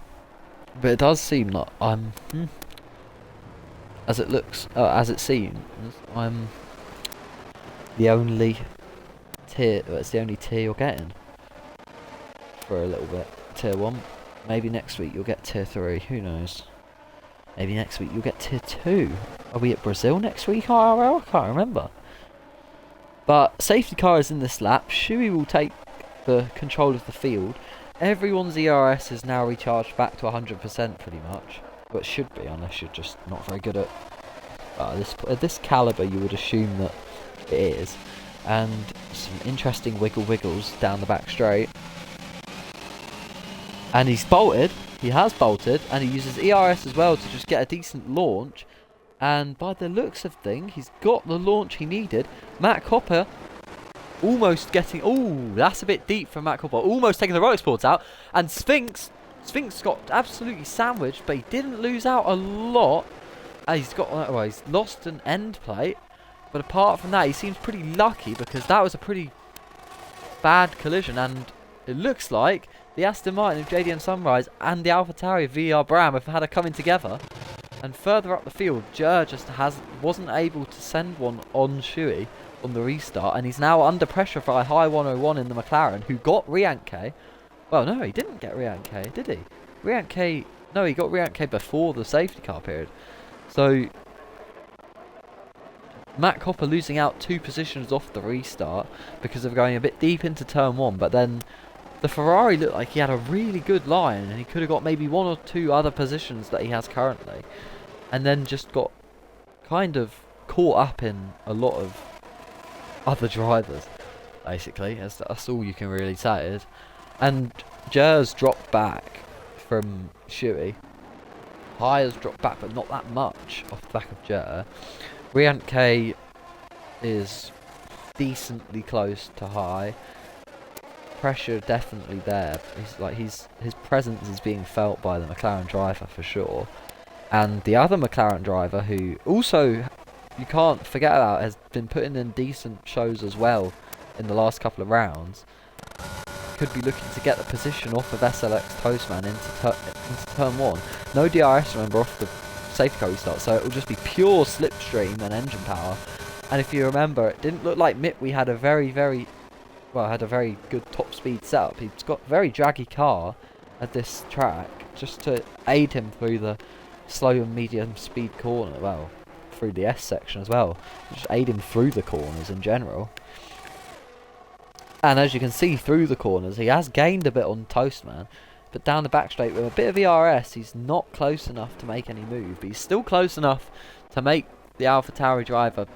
But it does seem like as it seems, I'm the only tier. It's the only tier you're getting for a little bit. Tier 1. Maybe next week you'll get Tier 3. Who knows? Maybe next week you'll get Tier 2. Are we at Brazil next week, IRL? I can't remember. But safety car is in this lap. Shuey will take the control of the field. Everyone's ERS is now recharged back to 100% pretty much. But should be, unless you're just not very good at this caliber, you would assume that it is. And some interesting wiggles down the back straight. And he's bolted. He has bolted, and he uses ERS as well to just get a decent launch. And by the looks of things, he's got the launch he needed. Matt Copper almost getting... Oh, that's a bit deep from Matt Copper. Almost taking the road exports out. And Sphinx got absolutely sandwiched, but he didn't lose out a lot. He's got... Well, he's lost an end plate. But apart from that, he seems pretty lucky because that was a pretty bad collision, and it looks like the Aston Martin of JDM Sunrise and the AlphaTauri of VER Bram have had a coming together. And further up the field, Jer just wasn't able to send one on Shuey on the restart, and he's now under pressure for a high 101 in the McLaren, who got Rianke. Well, no, he didn't get Rianke, did he? Rianke, no, he got Rianke before the safety car period. So Matt Copper losing out 2 positions off the restart because of going a bit deep into turn 1, but then the Ferrari looked like he had a really good line and he could have got maybe 1 or 2 other positions that he has currently, and then just got kind of caught up in a lot of other drivers, basically. That's all you can really say is. And Jer's dropped back from Shuey. High has dropped back, but not that much off the back of Jer. Rianke is decently close to High. Pressure definitely there. His presence is being felt by the McLaren driver for sure. And the other McLaren driver, who also you can't forget about, has been putting in decent shows as well in the last couple of rounds, could be looking to get the position off of SLX Toastman into turn 1. No DRS, remember, off the safety car restart, so it will just be pure slipstream and engine power. And if you remember, it didn't look like Mitwi had a very good top speed setup. He's got a very draggy car at this track just to aid him through the slow and medium speed corner, well, through the S section as well, just aid him through the corners in general. And as you can see through the corners, he has gained a bit on Toastman, but down the back straight with a bit of ERS, he's not close enough to make any move, but he's still close enough to make the AlphaTauri driver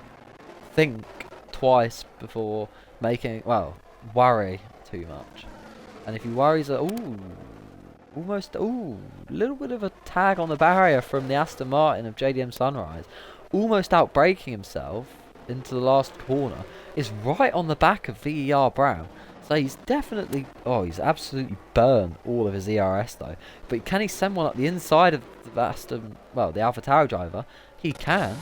think twice before making, well, worry too much. And if he worries, almost, little bit of a tag on the barrier from the Aston Martin of JDM Sunrise, almost outbraking himself into the last corner, is right on the back of VER Brown. So he's definitely, he's absolutely burned all of his ERS though. But can he send one up the inside of the AlphaTauri driver? He can,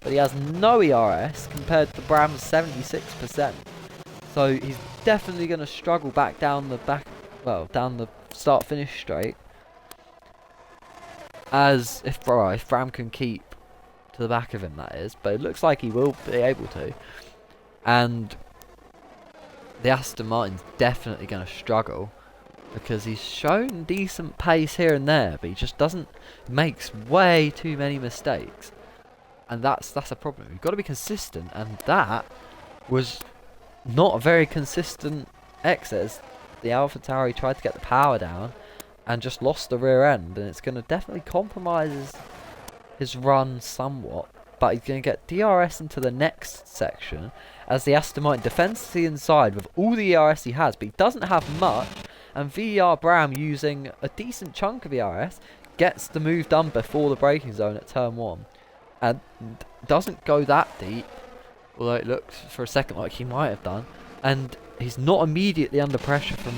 but he has no ERS compared to Bram's 76%. So he's definitely going to struggle back down the down the start-finish straight. As if Bram can keep to the back of him, that is. But it looks like he will be able to. And the Aston Martin's definitely going to struggle, because he's shown decent pace here and there, but he just makes way too many mistakes. And that's a problem. You've got to be consistent, and that was not a very consistent exit. The AlphaTauri tried to get the power down and just lost the rear end, and it's going to definitely compromise his run somewhat. But he's going to get DRS into the next section as the Aston Martin defends to the inside with all the ERS he has, but he doesn't have much, and VER Bram, using a decent chunk of ERS, gets the move done before the braking zone at turn 1 and doesn't go that deep, although it looks for a second like he might have done, and he's not immediately under pressure from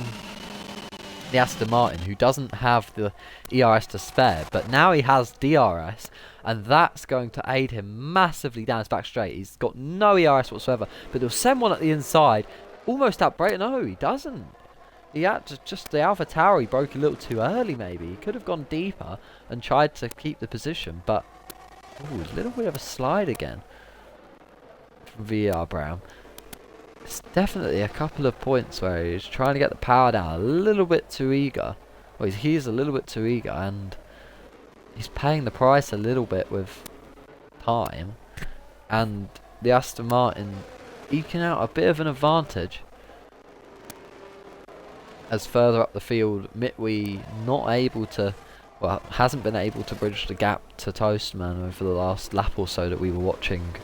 the Aston Martin, who doesn't have the ERS to spare, but now he has DRS, and that's going to aid him massively down his back straight. He's got no ERS whatsoever, but he'll send one at the inside, almost outbrake. No, he doesn't. He had to the AlphaTauri broke a little too early maybe. He could have gone deeper and tried to keep the position, but a little bit of a slide again from VER Brown. It's definitely a couple of points where he's trying to get the power down a little bit too eager. Well, he's a little bit too eager, and he's paying the price a little bit with time. And the Aston Martin eking out a bit of an advantage. As further up the field, Mitwi hasn't been able to bridge the gap to Toastman over the last lap or so that we were watching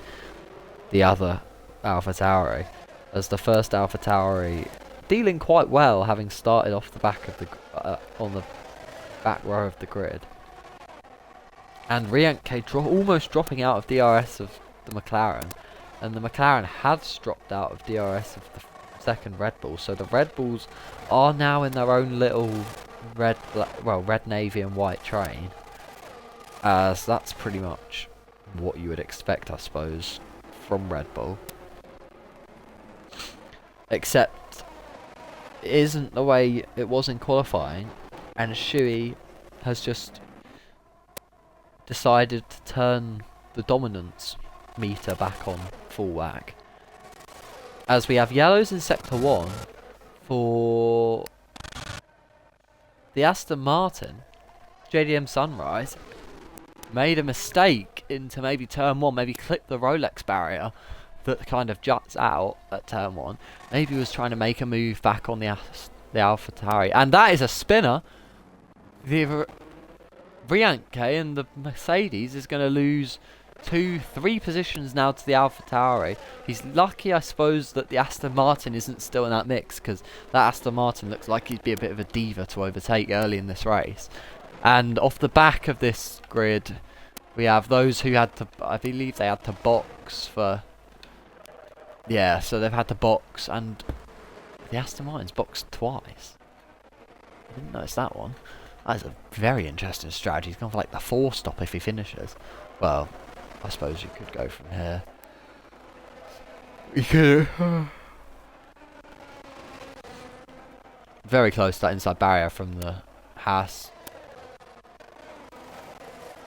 the other AlphaTauri. As the first AlphaTauri dealing quite well, having started off the back of the on the back row of the grid, and Rianke almost dropping out of DRS of the McLaren, and the McLaren has dropped out of DRS of the second Red Bull, so the Red Bulls are now in their own little red, navy and white train. So that's pretty much what you would expect, I suppose, from Red Bull. Except it isn't the way it was in qualifying, and Shui has just decided to turn the dominance meter back on full whack. As we have yellows in Sector 1 for the Aston Martin, JDM Sunrise made a mistake into maybe turn 1, maybe clipped the Rolex barrier that kind of juts out at turn 1. Maybe was trying to make a move back on the AlphaTauri, and that is a spinner. The Rianke and the Mercedes is going to lose 2-3 positions now to the AlphaTauri. He's lucky, I suppose, that the Aston Martin isn't still in that mix, because that Aston Martin looks like he'd be a bit of a diva to overtake early in this race. And off the back of this grid, we have those who had to, I believe they had to box for, yeah, so they've had to box, and the Aston Martin's boxed twice. I didn't notice that one. That's a very interesting strategy. He's gone for like the 4-stop if he finishes. Well, I suppose you could go from here. You could. Very close to that inside barrier from the Haas.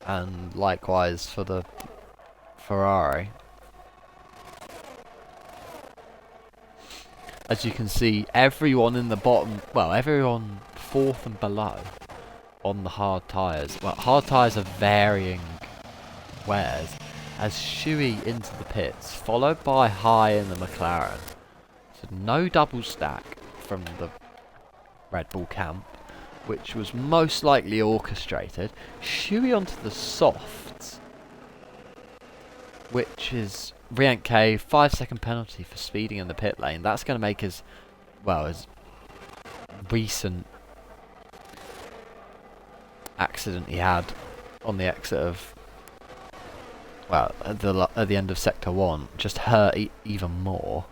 And likewise for the Ferrari. As you can see, everyone in the bottom, well, everyone 4th and below on the hard tyres. Well, hard tyres are varying wears. As Shui into the pits, followed by High in the McLaren. So no double stack from the Red Bull camp, which was most likely orchestrated. Shui onto the softs, which is Rianke, 5-second penalty for speeding in the pit lane. That's going to make his, well, his recent accident he had on the exit of, well, at the end of Sector 1, just hurt even more.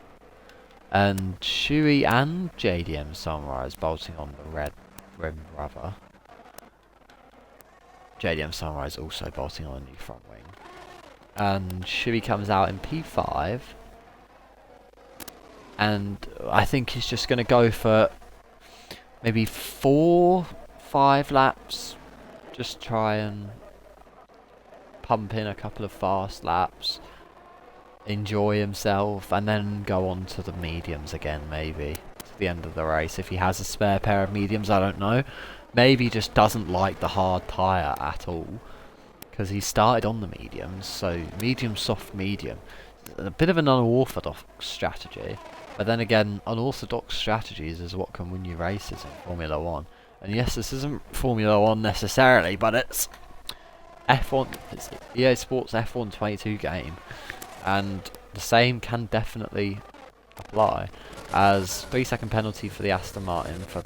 And Shui and JDM Sunrise bolting on the red rim rubber. JDM Sunrise also bolting on a new front wing. And Shui comes out in P5. And I think he's just going to go for maybe 4-5 laps. Just try and pump in a couple of fast laps, enjoy himself, and then go on to the mediums again, maybe to the end of the race. If he has a spare pair of mediums, I don't know. Maybe he just doesn't like the hard tyre at all, because he started on the mediums. So medium, soft, medium, a bit of an unorthodox strategy, but then again, unorthodox strategies is what can win you races in Formula 1. And yes, this isn't Formula 1 necessarily, but it's F1, it's EA Sports F1 game, and the same can definitely apply. As 3-second penalty for the Aston Martin for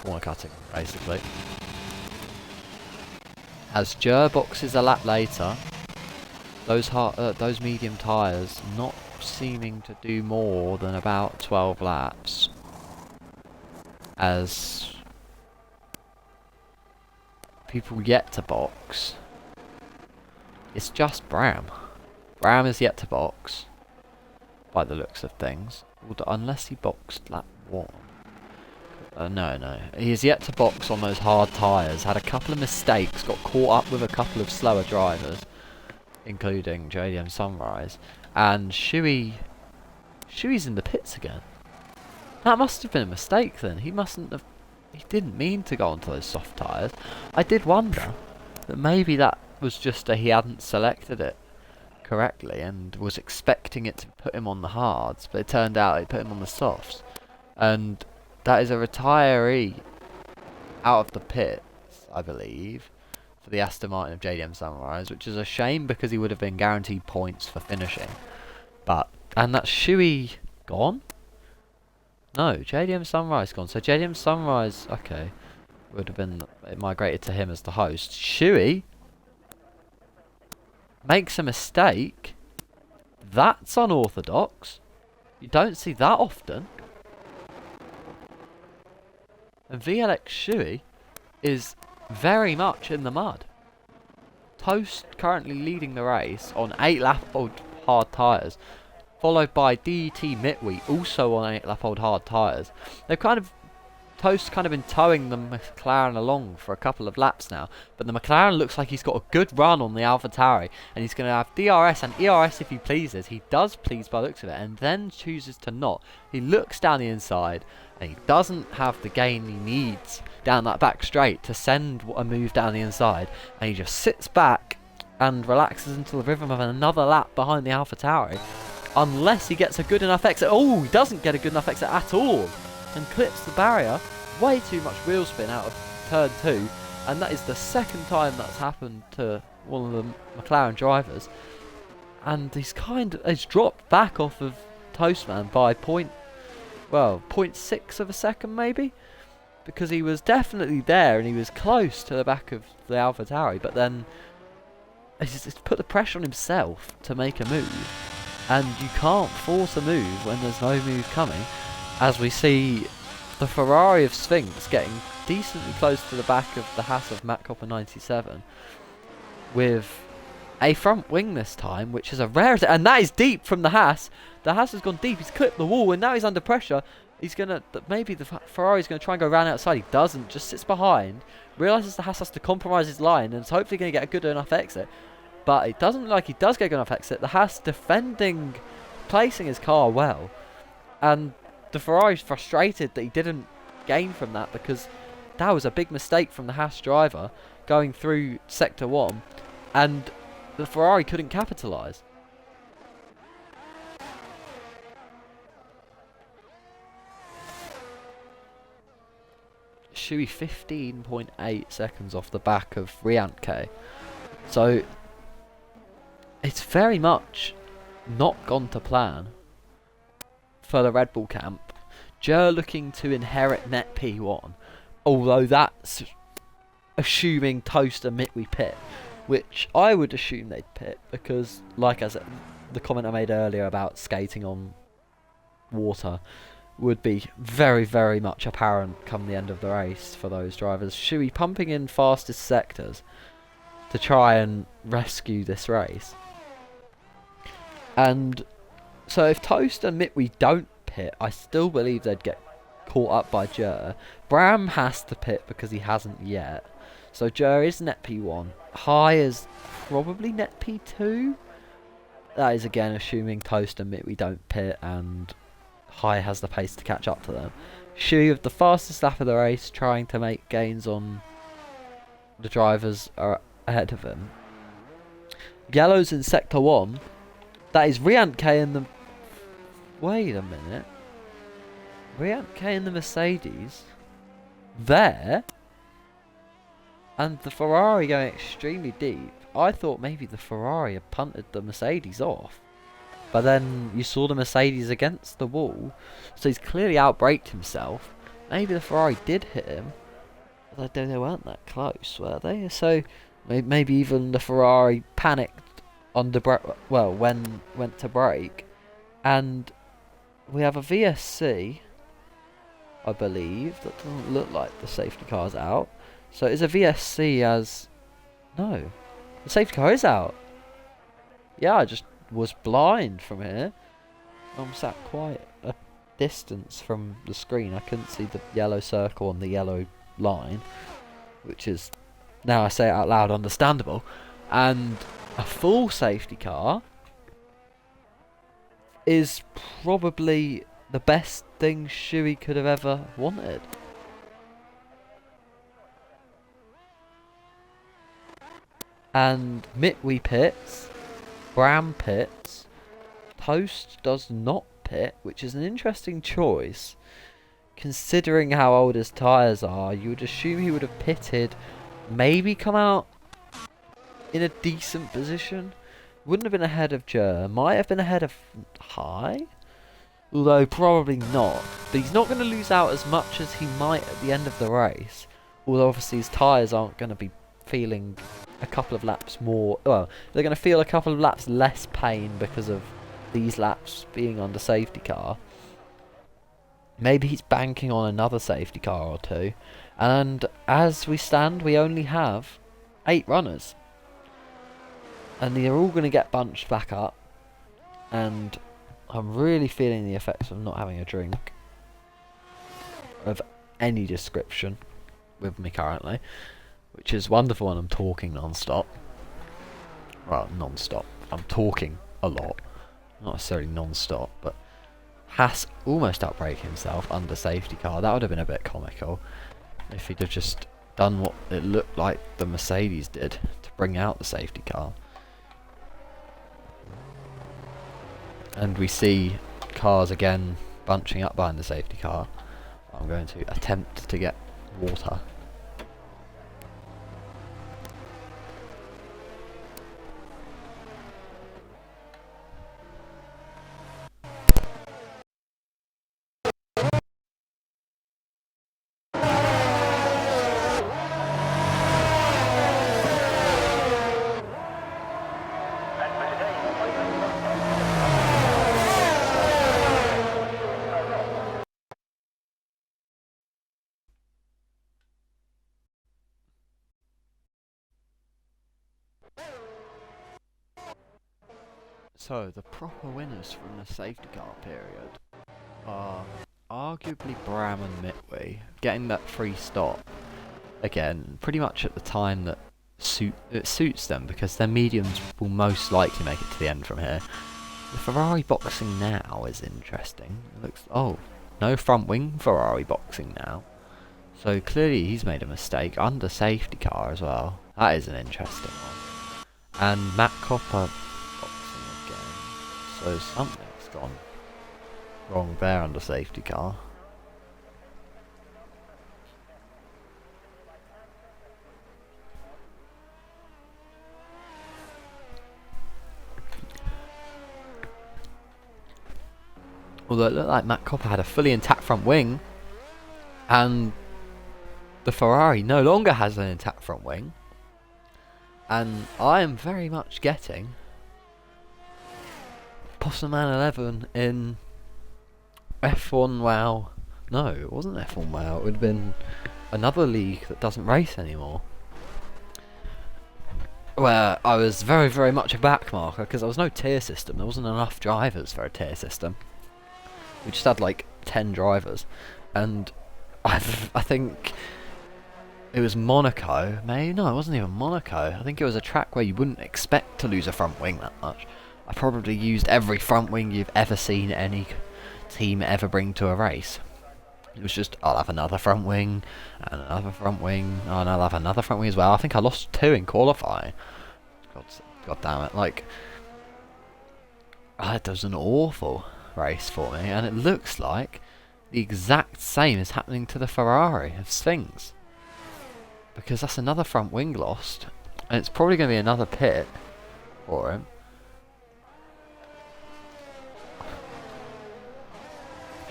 corner cutting, basically. As Jer boxes a lap later, those medium tyres not seeming to do more than about 12 laps. As people yet to box. It's just Bram. Bram is yet to box, by the looks of things. Unless he boxed lap 1. No. He is yet to box on those hard tyres. Had a couple of mistakes, got caught up with a couple of slower drivers, including JDM Sunrise. And Shui's in the pits again. That must have been a mistake then. He didn't mean to go onto those soft tyres. I did wonder that maybe that was just he hadn't selected it correctly and was expecting it to put him on the hards, but it turned out it put him on the softs. And that is a retiree out of the pits, I believe, for the Aston Martin of JDM Sunrise, which is a shame because he would have been guaranteed points for finishing. And that's Shui gone? No, JDM Sunrise gone. So JDM Sunrise, okay, would have been migrated to him as the host. Shui makes a mistake. That's unorthodox. You don't see that often. And VLX Shui is very much in the mud. Toast currently leading the race on 8 lap hard tyres, followed by DET Mitwe, also on 8-lap-old hard tyres. They've kind of Toast's kind of been towing the McLaren along for a couple of laps now, but the McLaren looks like he's got a good run on the AlphaTauri, and he's going to have DRS and ERS if he pleases. He does please by the looks of it, and then chooses to not. He looks down the inside, and he doesn't have the gain he needs down that back straight to send a move down the inside, and he just sits back and relaxes into the rhythm of another lap behind the AlphaTauri, unless he gets a good enough exit. Oh, he doesn't get a good enough exit at all, and clips the barrier. Way too much wheel spin out of turn 2, and that is the second time that's happened to one of the McLaren drivers, and he's dropped back off of Toastman by 0.6 of a second maybe, because he was definitely there and he was close to the back of the AlphaTauri, but then he's put the pressure on himself to make a move, and you can't force a move when there's no move coming, as we see the Ferrari of Sphinx getting decently close to the back of the Haas of Matt Copper 97 with a front wing this time, which is a rarity, and that is deep from the Haas. The Haas has gone deep, he's clipped the wall, and now he's under pressure. He's gonna, maybe the Ferrari's gonna try and go round outside. He doesn't, just sits behind, realises the Haas has to compromise his line, and is hopefully gonna get a good enough exit. But it doesn't look like he does get a good enough exit. The Haas defending, placing his car well, and the Ferrari's frustrated that he didn't gain from that, because that was a big mistake from the Haas driver going through Sector 1, and the Ferrari couldn't capitalise. Shui 15.8 seconds off the back of Riantke. So it's very much not gone to plan for the Red Bull camp. Jer looking to inherit net P1, although that's assuming Toast and Mitwe pit, which I would assume they'd pit, because like I said, the comment I made earlier about skating on water would be very, very much apparent come the end of the race for those drivers. Shui pumping in fastest sectors to try and rescue this race. And so if Toast and Mitwe don't pit, I still believe they'd get caught up by Jer. Bram has to pit because he hasn't yet. So Jer is net P1. High is probably net P2. That is again assuming Toast and Mitwe don't pit and High has the pace to catch up to them. Shui with the fastest lap of the race, trying to make gains on the drivers are ahead of him. Yellow's in Sector 1. That is Riantke in the... Wait a minute. Riantke in the Mercedes. There. And the Ferrari going extremely deep. I thought maybe the Ferrari had punted the Mercedes off. But then you saw the Mercedes against the wall. So he's clearly outbraked himself. Maybe the Ferrari did hit him. But they weren't that close, were they? So maybe even the Ferrari panicked on the went to brake, and we have a VSC, I believe. That doesn't look like the safety car's out. So is a VSC as... No, the safety car is out. Yeah, I just was blind from here. I'm sat quite a distance from the screen. I couldn't see the yellow circle on the yellow line, which is, now I say it out loud, understandable. And a full safety car is probably the best thing Shui could have ever wanted. And Mitwe pits, Bram pits, Toast does not pit, which is an interesting choice. Considering how old his tyres are, you would assume he would have pitted, maybe come out in a decent position. Wouldn't have been ahead of Jer. Might have been ahead of High, although probably not. But he's not going to lose out as much as he might at the end of the race. Although obviously his tyres aren't going to be feeling a couple of laps more... Well, they're going to feel a couple of laps less pain because of these laps being on the safety car. Maybe he's banking on another safety car or two. And as we stand, we only have 8 runners. And they're all going to get bunched back up. and I'm really feeling the effects of not having a drink of any description with me currently, which is wonderful when I'm talking non-stop. Well, non-stop. I'm talking a lot, not necessarily non-stop, but Haas almost outbrake himself under safety car. That would have been a bit comical if he'd have just done what it looked like the Mercedes did to bring out the safety car. And we see cars again bunching up behind the safety car. I'm going to attempt to get water. So, the proper winners from the safety car period are arguably Bram and Mitwee, getting that free stop, again, pretty much at the time that it suits them, because their mediums will most likely make it to the end from here. The Ferrari boxing now is interesting. It looks, oh, no front wing Ferrari boxing now. So clearly he's made a mistake under safety car as well. That is an interesting one. And Matt Copper so something's gone wrong there under safety car. Although it looked like Matt Copper had a fully intact front wing, and the Ferrari no longer has an intact front wing, and I am very much getting Postman 11 in F1WL. No, it wasn't F1WL. It would have been another league that doesn't race anymore. Where I was very, very much a backmarker because there was no tier system. There wasn't enough drivers for a tier system. We just had like 10 drivers, and I think it was Monaco. Maybe no, it wasn't even Monaco. I think it was a track where you wouldn't expect to lose a front wing that much. I probably used every front wing you've ever seen any team ever bring to a race. It was just, I'll have another front wing, and another front wing, oh, and I'll have another front wing as well. I think I lost 2 in qualifying. God damn it. Like, that was an awful race for me, and it looks like the exact same is happening to the Ferrari of Sphinx. Because that's another front wing lost, and it's probably going to be another pit for him.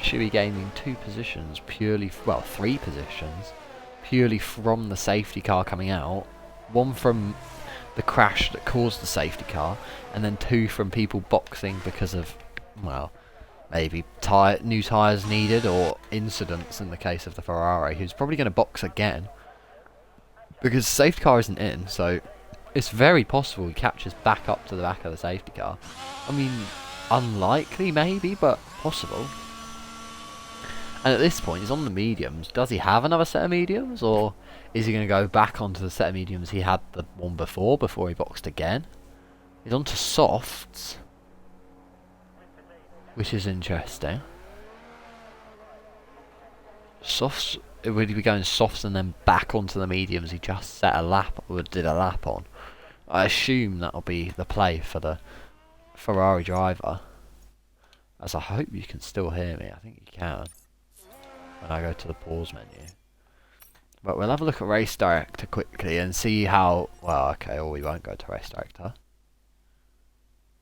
Should be gaining 2 positions purely, well, 3 positions purely from the safety car coming out. 1 from the crash that caused the safety car, and then 2 from people boxing because of, well, maybe new tyres needed or incidents in the case of the Ferrari, who's probably going to box again because the safety car isn't in, so it's very possible he catches back up to the back of the safety car. I mean, unlikely maybe, but possible. And at this point, he's on the mediums. Does he have another set of mediums, or is he going to go back onto the set of mediums he had the one before he boxed again? He's on to softs, which is interesting. Softs, would he be going softs and then back onto the mediums he just set a lap, or did a lap on? I assume that'll be the play for the Ferrari driver. As I hope you can still hear me. I think you can when I go to the pause menu. But we'll have a look at Race Director quickly and see how... Well, okay, or we won't go to Race Director.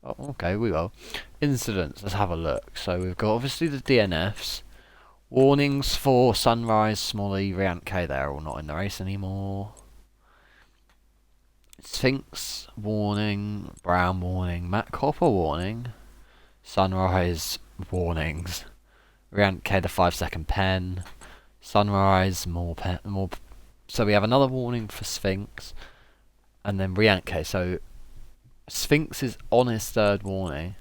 Oh, okay, we will. Incidents, let's have a look. So we've got obviously the DNFs. Warnings for Sunrise, Smalley, Riantke, they're all not in the race anymore. Sphinx, warning. Brown, warning. Matt Copper, warning. Sunrise, warnings. Riantke, the 5-second pen. Sunrise, more. So we have another warning for Sphinx, and then Riantke. So Sphinx is on his 3rd warning,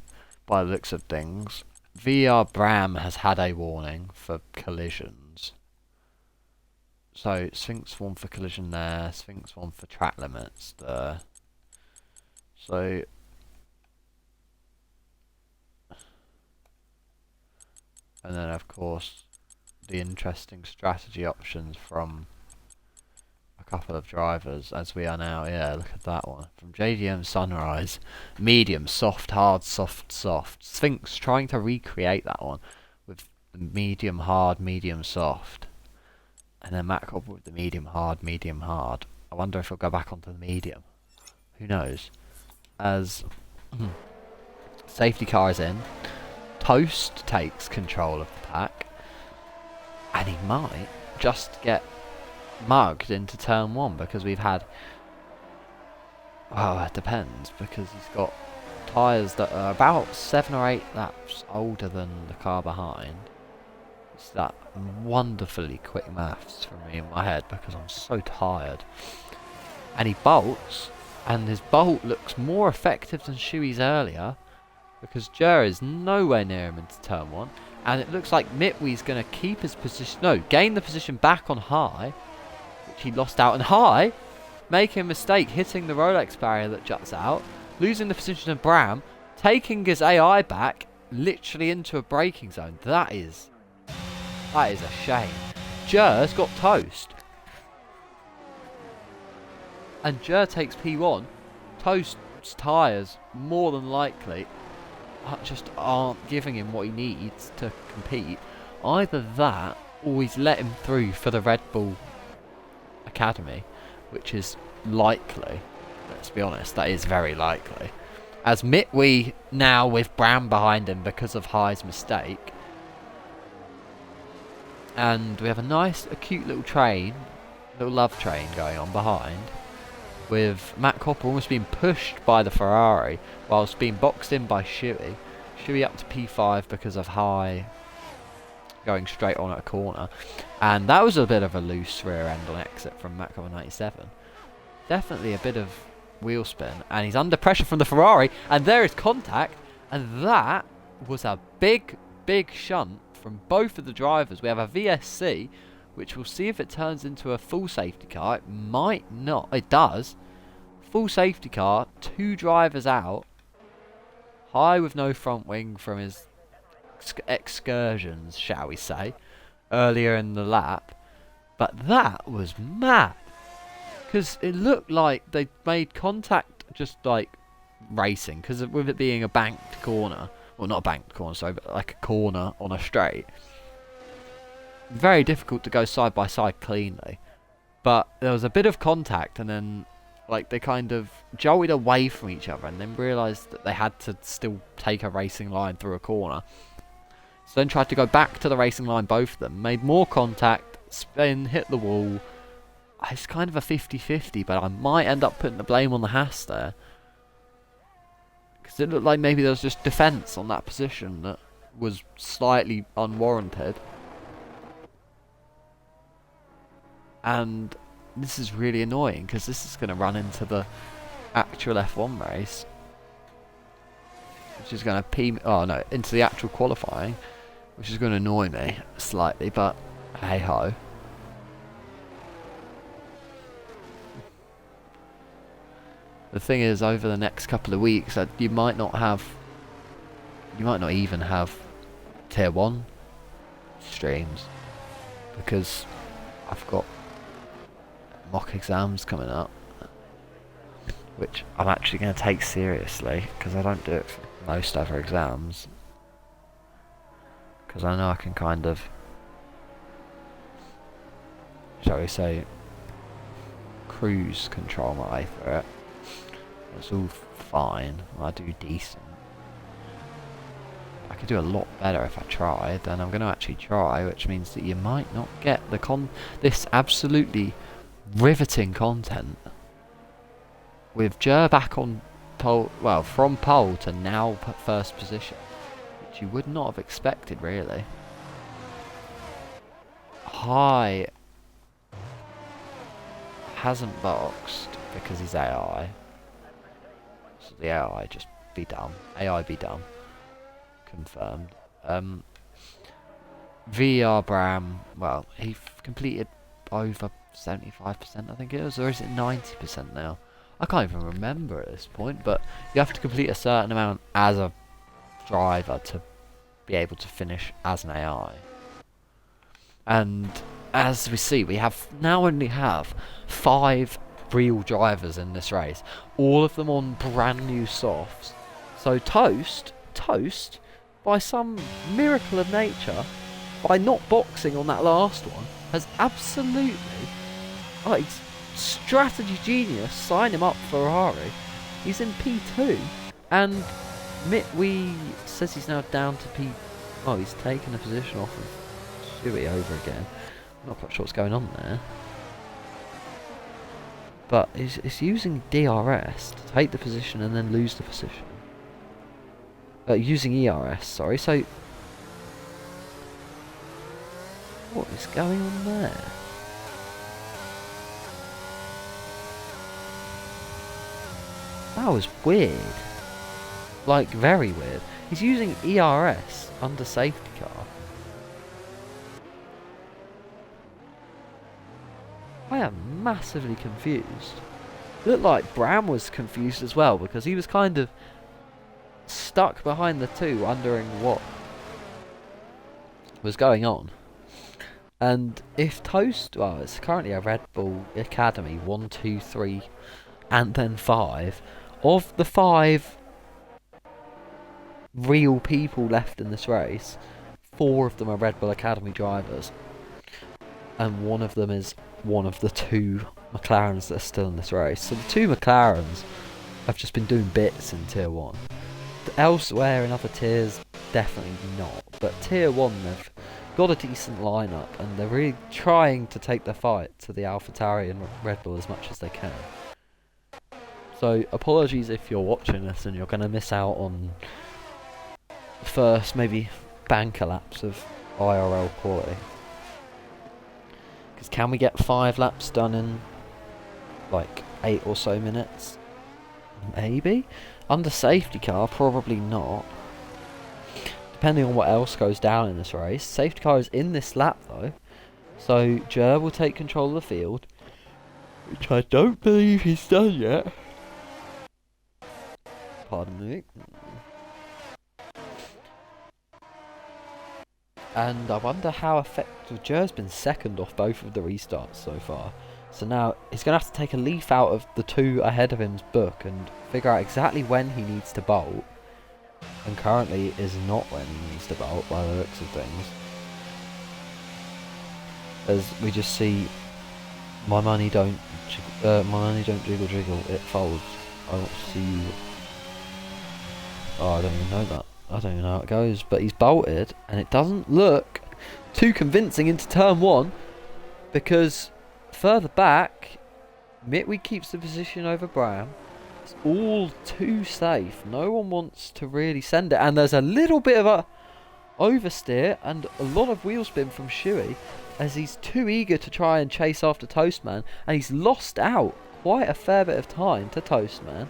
by the looks of things. VR Bram has had a warning for collisions. So Sphinx 1 for collision there, Sphinx 1 for track limits there. So and then of course the interesting strategy options from a couple of drivers as we are now. Yeah, look at that one. From JDM Sunrise. Medium, soft, hard, soft, soft. Sphinx trying to recreate that one with the medium, hard, medium, soft. And then Matt Cobble with the medium, hard, medium, hard. I wonder if he'll go back onto the medium. Who knows? As safety car is in. Toast takes control of the pack. And he might just get mugged into turn 1 because we've had, well, it depends, because he's got tyres that are about 7 or 8 laps older than the car behind. It's that wonderfully quick maths for me in my head because I'm so tired. And he bolts, and his bolt looks more effective than Shuey's earlier because Jer is nowhere near him into turn 1. And it looks like Mitwee's going to keep his position, no, gain the position back on High, which he lost out. And High, making a mistake, hitting the Rolex barrier that juts out, losing the position of Bram, taking his AI back, literally into a braking zone. That is a shame. Jer's got toast. And Jer takes P1. Toast's tyres, more than likely, just aren't giving him what he needs to compete. Either that, or he's let him through for the Red Bull Academy, which is likely. Let's be honest, that is very likely. As Mitwee now with Bram behind him because of High's mistake. And we have a nice, cute little train, little love train going on behind, with Matt Copper almost being pushed by the Ferrari whilst being boxed in by Shuey. Shuey up to P5 because of High going straight on at a corner. And that was a bit of a loose rear end on exit from Matt Copper 97. Definitely a bit of wheel spin. And he's under pressure from the Ferrari. And there is contact. And that was a big, big shunt from both of the drivers. We have a VSC, which we'll see if it turns into a full safety car. It might not. It does. Full safety car, 2 drivers out. High with no front wing from his excursions, shall we say, earlier in the lap. But that was mad. Because it looked like they made contact just like racing. Because with it being a banked corner. Well, not a banked corner, sorry, but like a corner on a straight. Very difficult to go side by side cleanly. But there was a bit of contact and then like they kind of jolted away from each other and then realised that they had to still take a racing line through a corner. So then tried to go back to the racing line, both of them. Made more contact, spin, hit the wall. It's kind of a 50-50, but I might end up putting the blame on the Haas there. Because it looked like maybe there was just defence on that position that was slightly unwarranted. And this is really annoying because this is going to run into the actual F1 race, which is going to into the actual qualifying, which is going to annoy me slightly, but hey ho. The thing is, over the next couple of weeks, you might not even have tier 1 streams because I've got mock exams coming up, which I'm actually going to take seriously because I don't do it for most other exams, because I know I can kind of, shall we say, cruise control my way through it. It's all fine. I do decent. I could do a lot better if I tried, and I'm going to actually try, which means that you might not get this absolutely riveting content with Jer back on pole, well, from pole to now first position, which you would not have expected really. High hasn't boxed because he's AI, so the AI just be dumb. AI be dumb. confirmed. VR Bram, well, he completed over 75%, I think it was, or is it 90% now? I can't even remember at this point, but you have to complete a certain amount as a driver to be able to finish as an AI. And as we see, we only have 5 real drivers in this race, all of them on brand new softs. So Toast, by some miracle of nature, by not boxing on that last one, has absolutely, like, strategy genius, sign him up for Ferrari. He's in P2, and Mitwee says he's now down to P. Oh, he's taken a position off of Shuey over again. I'm not quite sure what's going on there. But it's using DRS to take the position and then lose the position. Using ERS, sorry, so... What is going on there? That was weird. Like, very weird. He's using ERS under safety car. I am massively confused. Looked like Bram was confused as well, because he was kind of stuck behind the two, wondering what was going on. And if Toast, well, it's currently a Red Bull Academy 1, 2, 3, and then 5. Of the 5 real people left in this race, 4 of them are Red Bull Academy drivers, and one of them is one of the 2 McLarens that are still in this race. So the 2 McLarens have just been doing bits in Tier 1. Elsewhere in other tiers, definitely not. But Tier 1, they've got a decent lineup, and they're really trying to take the fight to the AlphaTauri and Red Bull as much as they can. So apologies if you're watching this and you're going to miss out on the first maybe banker laps of IRL quality. Because can we get 5 laps done in like 8 or so minutes? Maybe? Under safety car, probably not. Depending on what else goes down in this race. Safety car is in this lap though. So Jer will take control of the field, which I don't believe he's done yet. Pardon me. And I wonder how effective... Jer's been second off both of the restarts so far. So now he's going to have to take a leaf out of the 2 ahead of him's book and figure out exactly when he needs to bolt. And currently is not when he needs to bolt by the looks of things. As we just see, my money don't jiggle jiggle, it folds. I want to see you. Oh, I don't even know that. I don't even know how it goes, but he's bolted, and it doesn't look too convincing into turn 1, because further back, Mitwee keeps the position over Bram. It's all too safe. No one wants to really send it, and there's a little bit of a oversteer and a lot of wheel spin from Shuey, as he's too eager to try and chase after Toastman, and he's lost out quite a fair bit of time to Toastman.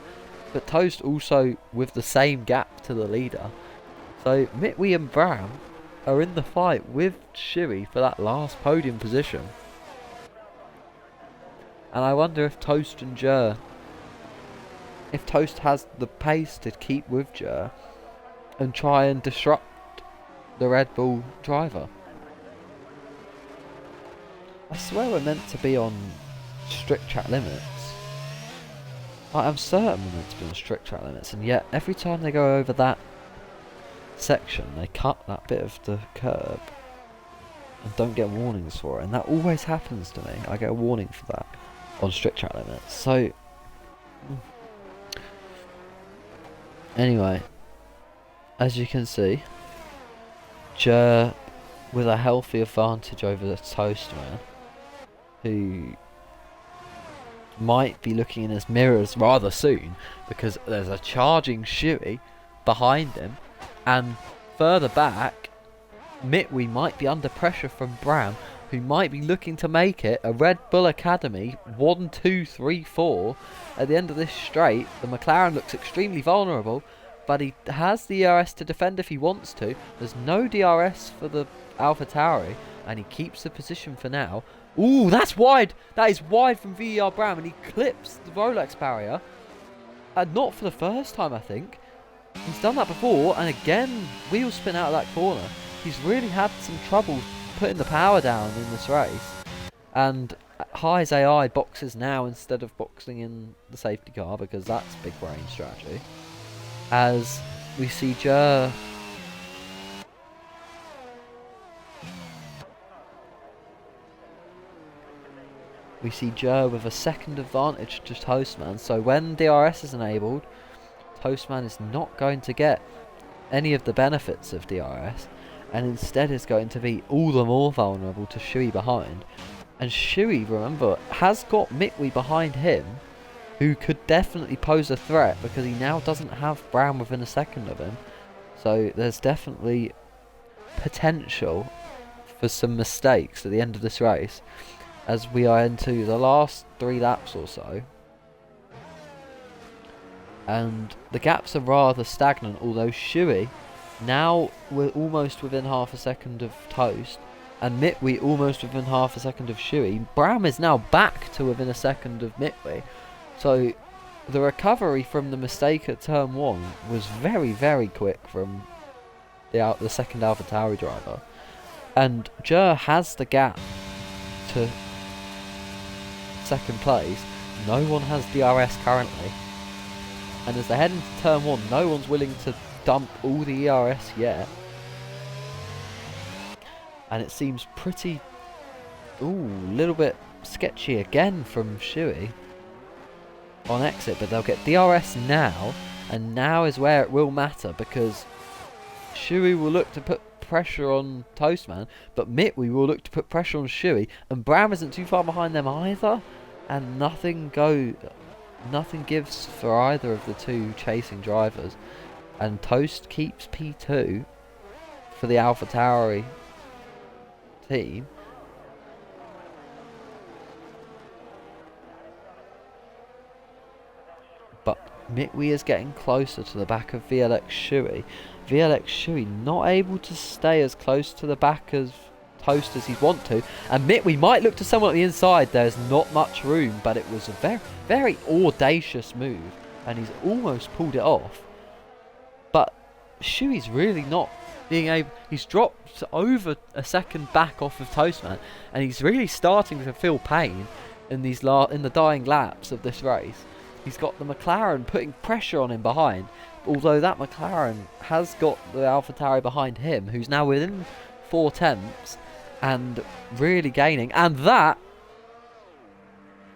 But Toast also with the same gap to the leader. So Mitwee and Bram are in the fight with Shuey for that last podium position. And I wonder if Toast and Jer, if Toast has the pace to keep with Jer and try and disrupt the Red Bull driver. I swear we're meant to be on strict track limits. I'm certain we're meant to be on strict track limits, and yet every time they go over that section, they cut that bit of the curb and don't get warnings for it, and that always happens to me. I get a warning for that on strict track limits. So anyway, as you can see, Jer with a healthy advantage over the Toastman, who might be looking in his mirrors rather soon, because there's a charging Shuey behind him, and further back Mitwee might be under pressure from Bram, who might be looking to make it a Red Bull Academy 1, 2, 3, 4 at the end of this straight. The McLaren looks extremely vulnerable, but he has the ERS to defend if he wants to. There's no DRS for the AlphaTauri, and he keeps the position for now. Ooh, that's wide! That is wide from VER Brown, and he clips the Rolex barrier. And not for the first time, I think. He's done that before, and again, wheel spin out of that corner. He's really had some trouble putting the power down in this race. And Highs AI boxes now instead of boxing in the safety car, because that's big brain strategy. As we see Jer with a second advantage to Toastman. So when DRS is enabled, Toastman is not going to get any of the benefits of DRS, and instead is going to be all the more vulnerable to Shui behind. And Shui, remember, has got Mitwi behind him, who could definitely pose a threat because he now doesn't have Brown within a second of him. So there's definitely potential for some mistakes at the end of this race, as we are into the last 3 laps or so. And the gaps are rather stagnant, although Shui, now we're almost within half a second of Toast, and Mitwi almost within half a second of Shui. Bram is now back to within a second of Mitwi. So the recovery from the mistake at turn 1 was very, very quick from the second AlphaTauri driver. And Jer has the gap to second place. No one has DRS currently. And as they head into turn 1, no one's willing to dump all the ERS yet. And it seems pretty, little bit sketchy again from Shui on exit, but they'll get DRS now, and now is where it will matter, because Shui will look to put pressure on Toastman, but Mitwi will look to put pressure on Shui, and Bram isn't too far behind them either, and nothing gives for either of the two chasing drivers, and Toast keeps P2 for the AlphaTauri team. But Mitwi is getting closer to the back of VLX Shui. VLX Shui not able to stay as close to the back as Toast as he'd want to, and Mitwi might look to someone at the inside. There's not much room, but it was a very, very audacious move, and he's almost pulled it off. But Shui's really not being able. He's dropped over a second back off of Toastman, and he's really starting to feel pain in these in the dying laps of this race. He's got the McLaren putting pressure on him behind, although that McLaren has got the AlphaTauri behind him, who's now within 4 tenths and really gaining. And that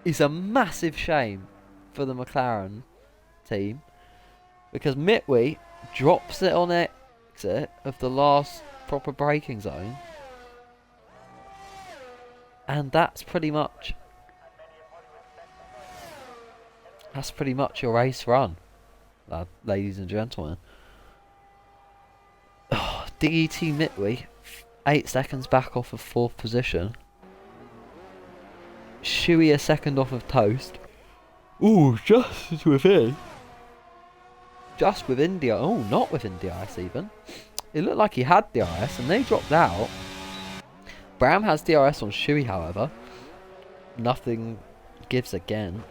is a massive shame for the McLaren team, because Mitwi drops it on exit of the last proper braking zone, and that's pretty much your race run, ladies and gentlemen. DET Mitwi 8 seconds back off of 4th position. Shui a second off of Toast. Ooh, just within DRS. Oh, not within DRS even. It looked like he had DRS and they dropped out. Bram has DRS on Shui, however. Nothing gives again.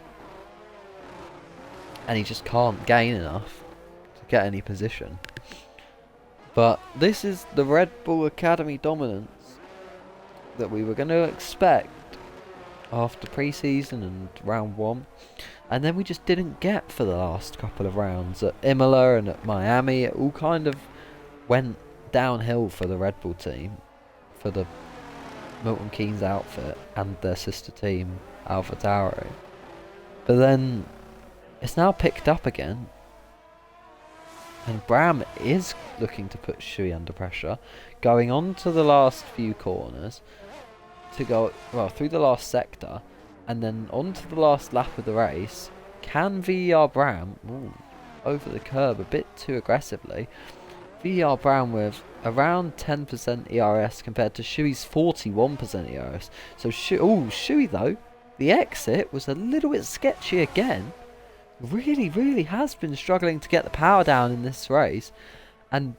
And he just can't gain enough to get any position. But this is the Red Bull Academy dominance that we were going to expect after pre-season and round 1. And then we just didn't get for the last couple of rounds. At Imola and at Miami, it all kind of went downhill for the Red Bull team, for the Milton Keynes outfit and their sister team AlphaTauri. But then it's now picked up again, and Bram is looking to put Shui under pressure, going on to the last few corners to go, well, through the last sector, and then on to the last lap of the race. Can VER Bram, over the curb a bit too aggressively. VER Bram with around 10% ERS compared to Shui's 41% ERS. So Shui though, the exit was a little bit sketchy again. really has been struggling to get the power down in this race. And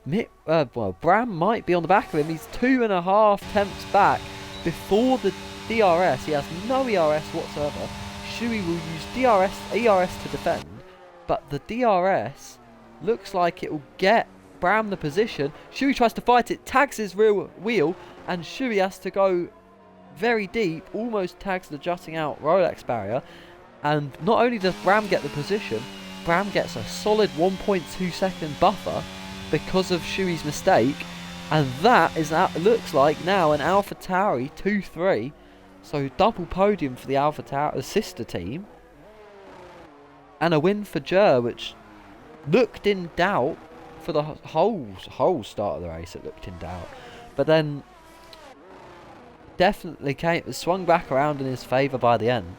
Bram might be on the back of him. He's 2.5 tenths back before the DRS. He has no ERS whatsoever. Shui will use ERS to defend, but the DRS looks like it will get Bram the position. Shui tries to fight it, tags his rear wheel, and Shui has to go very deep, almost tags the jutting out Rolex barrier. And not only does Bram get the position, Bram gets a solid 1.2 second buffer because of Shui's mistake, and that looks like now an AlphaTauri 2-3, so double podium for the AlphaTauri, the sister team, and a win for Jer, which looked in doubt for the whole start of the race. It looked in doubt, but then definitely swung back around in his favour by the end,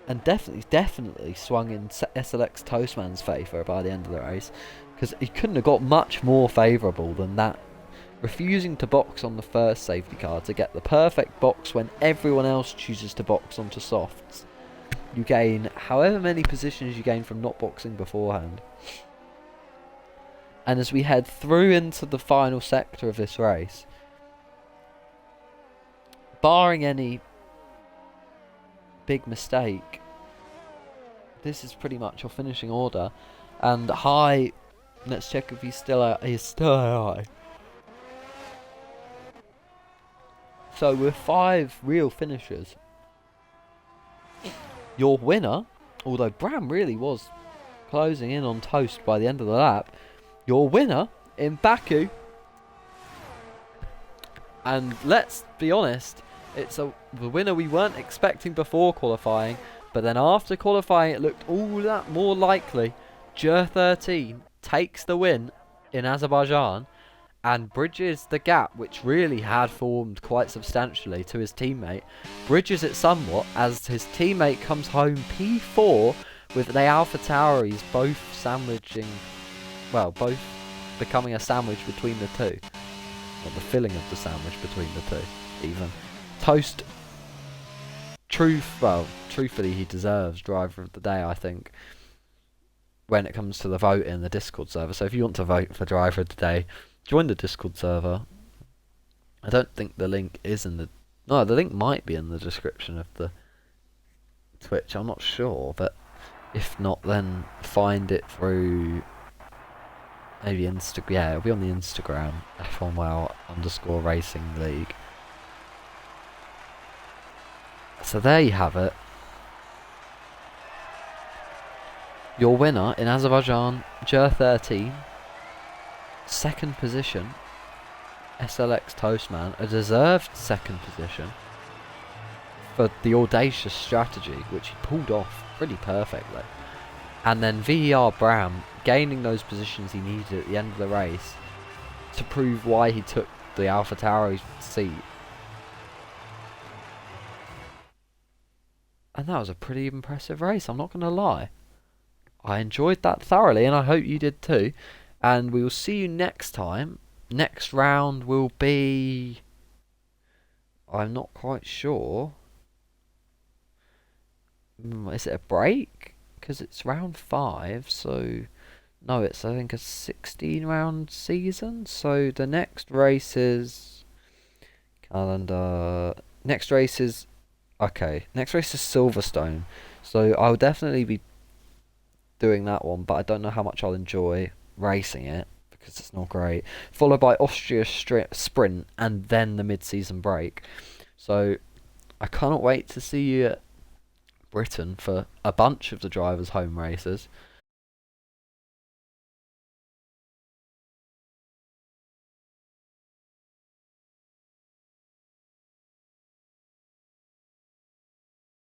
and definitely swung in SLX Toastman's favour by the end of the race. Because he couldn't have got much more favourable than that. Refusing to box on the first safety car to get the perfect box when everyone else chooses to box onto softs. You gain however many positions you gain from not boxing beforehand. And as we head through into the final sector of this race, barring any big mistake, this is pretty much your finishing order. And high... Let's check if he's still high. So with 5 real finishers, your winner, although Bram really was closing in on toast by the end of the lap, your winner in Baku, and let's be honest, it's the winner we weren't expecting before qualifying, but then after qualifying it looked all that more likely. Jer 13 takes the win in Azerbaijan and bridges the gap, which really had formed quite substantially, to his teammate. Bridges it somewhat as his teammate comes home P4 with the AlphaTauris both becoming a sandwich between the two. Or the filling of the sandwich between the two, even. Toast, truthfully he deserves driver of the day, I think, when it comes to the vote in the Discord server. So if you want to vote for driver of the day, join the Discord server. I don't think the link is in the... No, the link might be in the description of the Twitch. I'm not sure, but if not, then find it through maybe Instagram. Yeah, it'll be on the Instagram, F1WL _Racing League. So there you have it. Your winner in Azerbaijan, Jer 13. Second position, SLX Toastman, a deserved second position for the audacious strategy, which he pulled off pretty perfectly. And then VER Bram gaining those positions he needed at the end of the race to prove why he took the AlphaTauri seat. And that was a pretty impressive race, I'm not going to lie. I enjoyed that thoroughly, and I hope you did too. And we will see you next time. Next round will be... I'm not quite sure. Is it a break? Because it's round 5, so... No, it's I think a 16 round season. So the next race is... Calendar... Next race is... Okay, next race is Silverstone. So I'll definitely be doing that one, but I don't know how much I'll enjoy racing it because it's not great. Followed by Austria Sprint and then the mid-season break. So I cannot wait to see you at Britain for a bunch of the drivers' home races.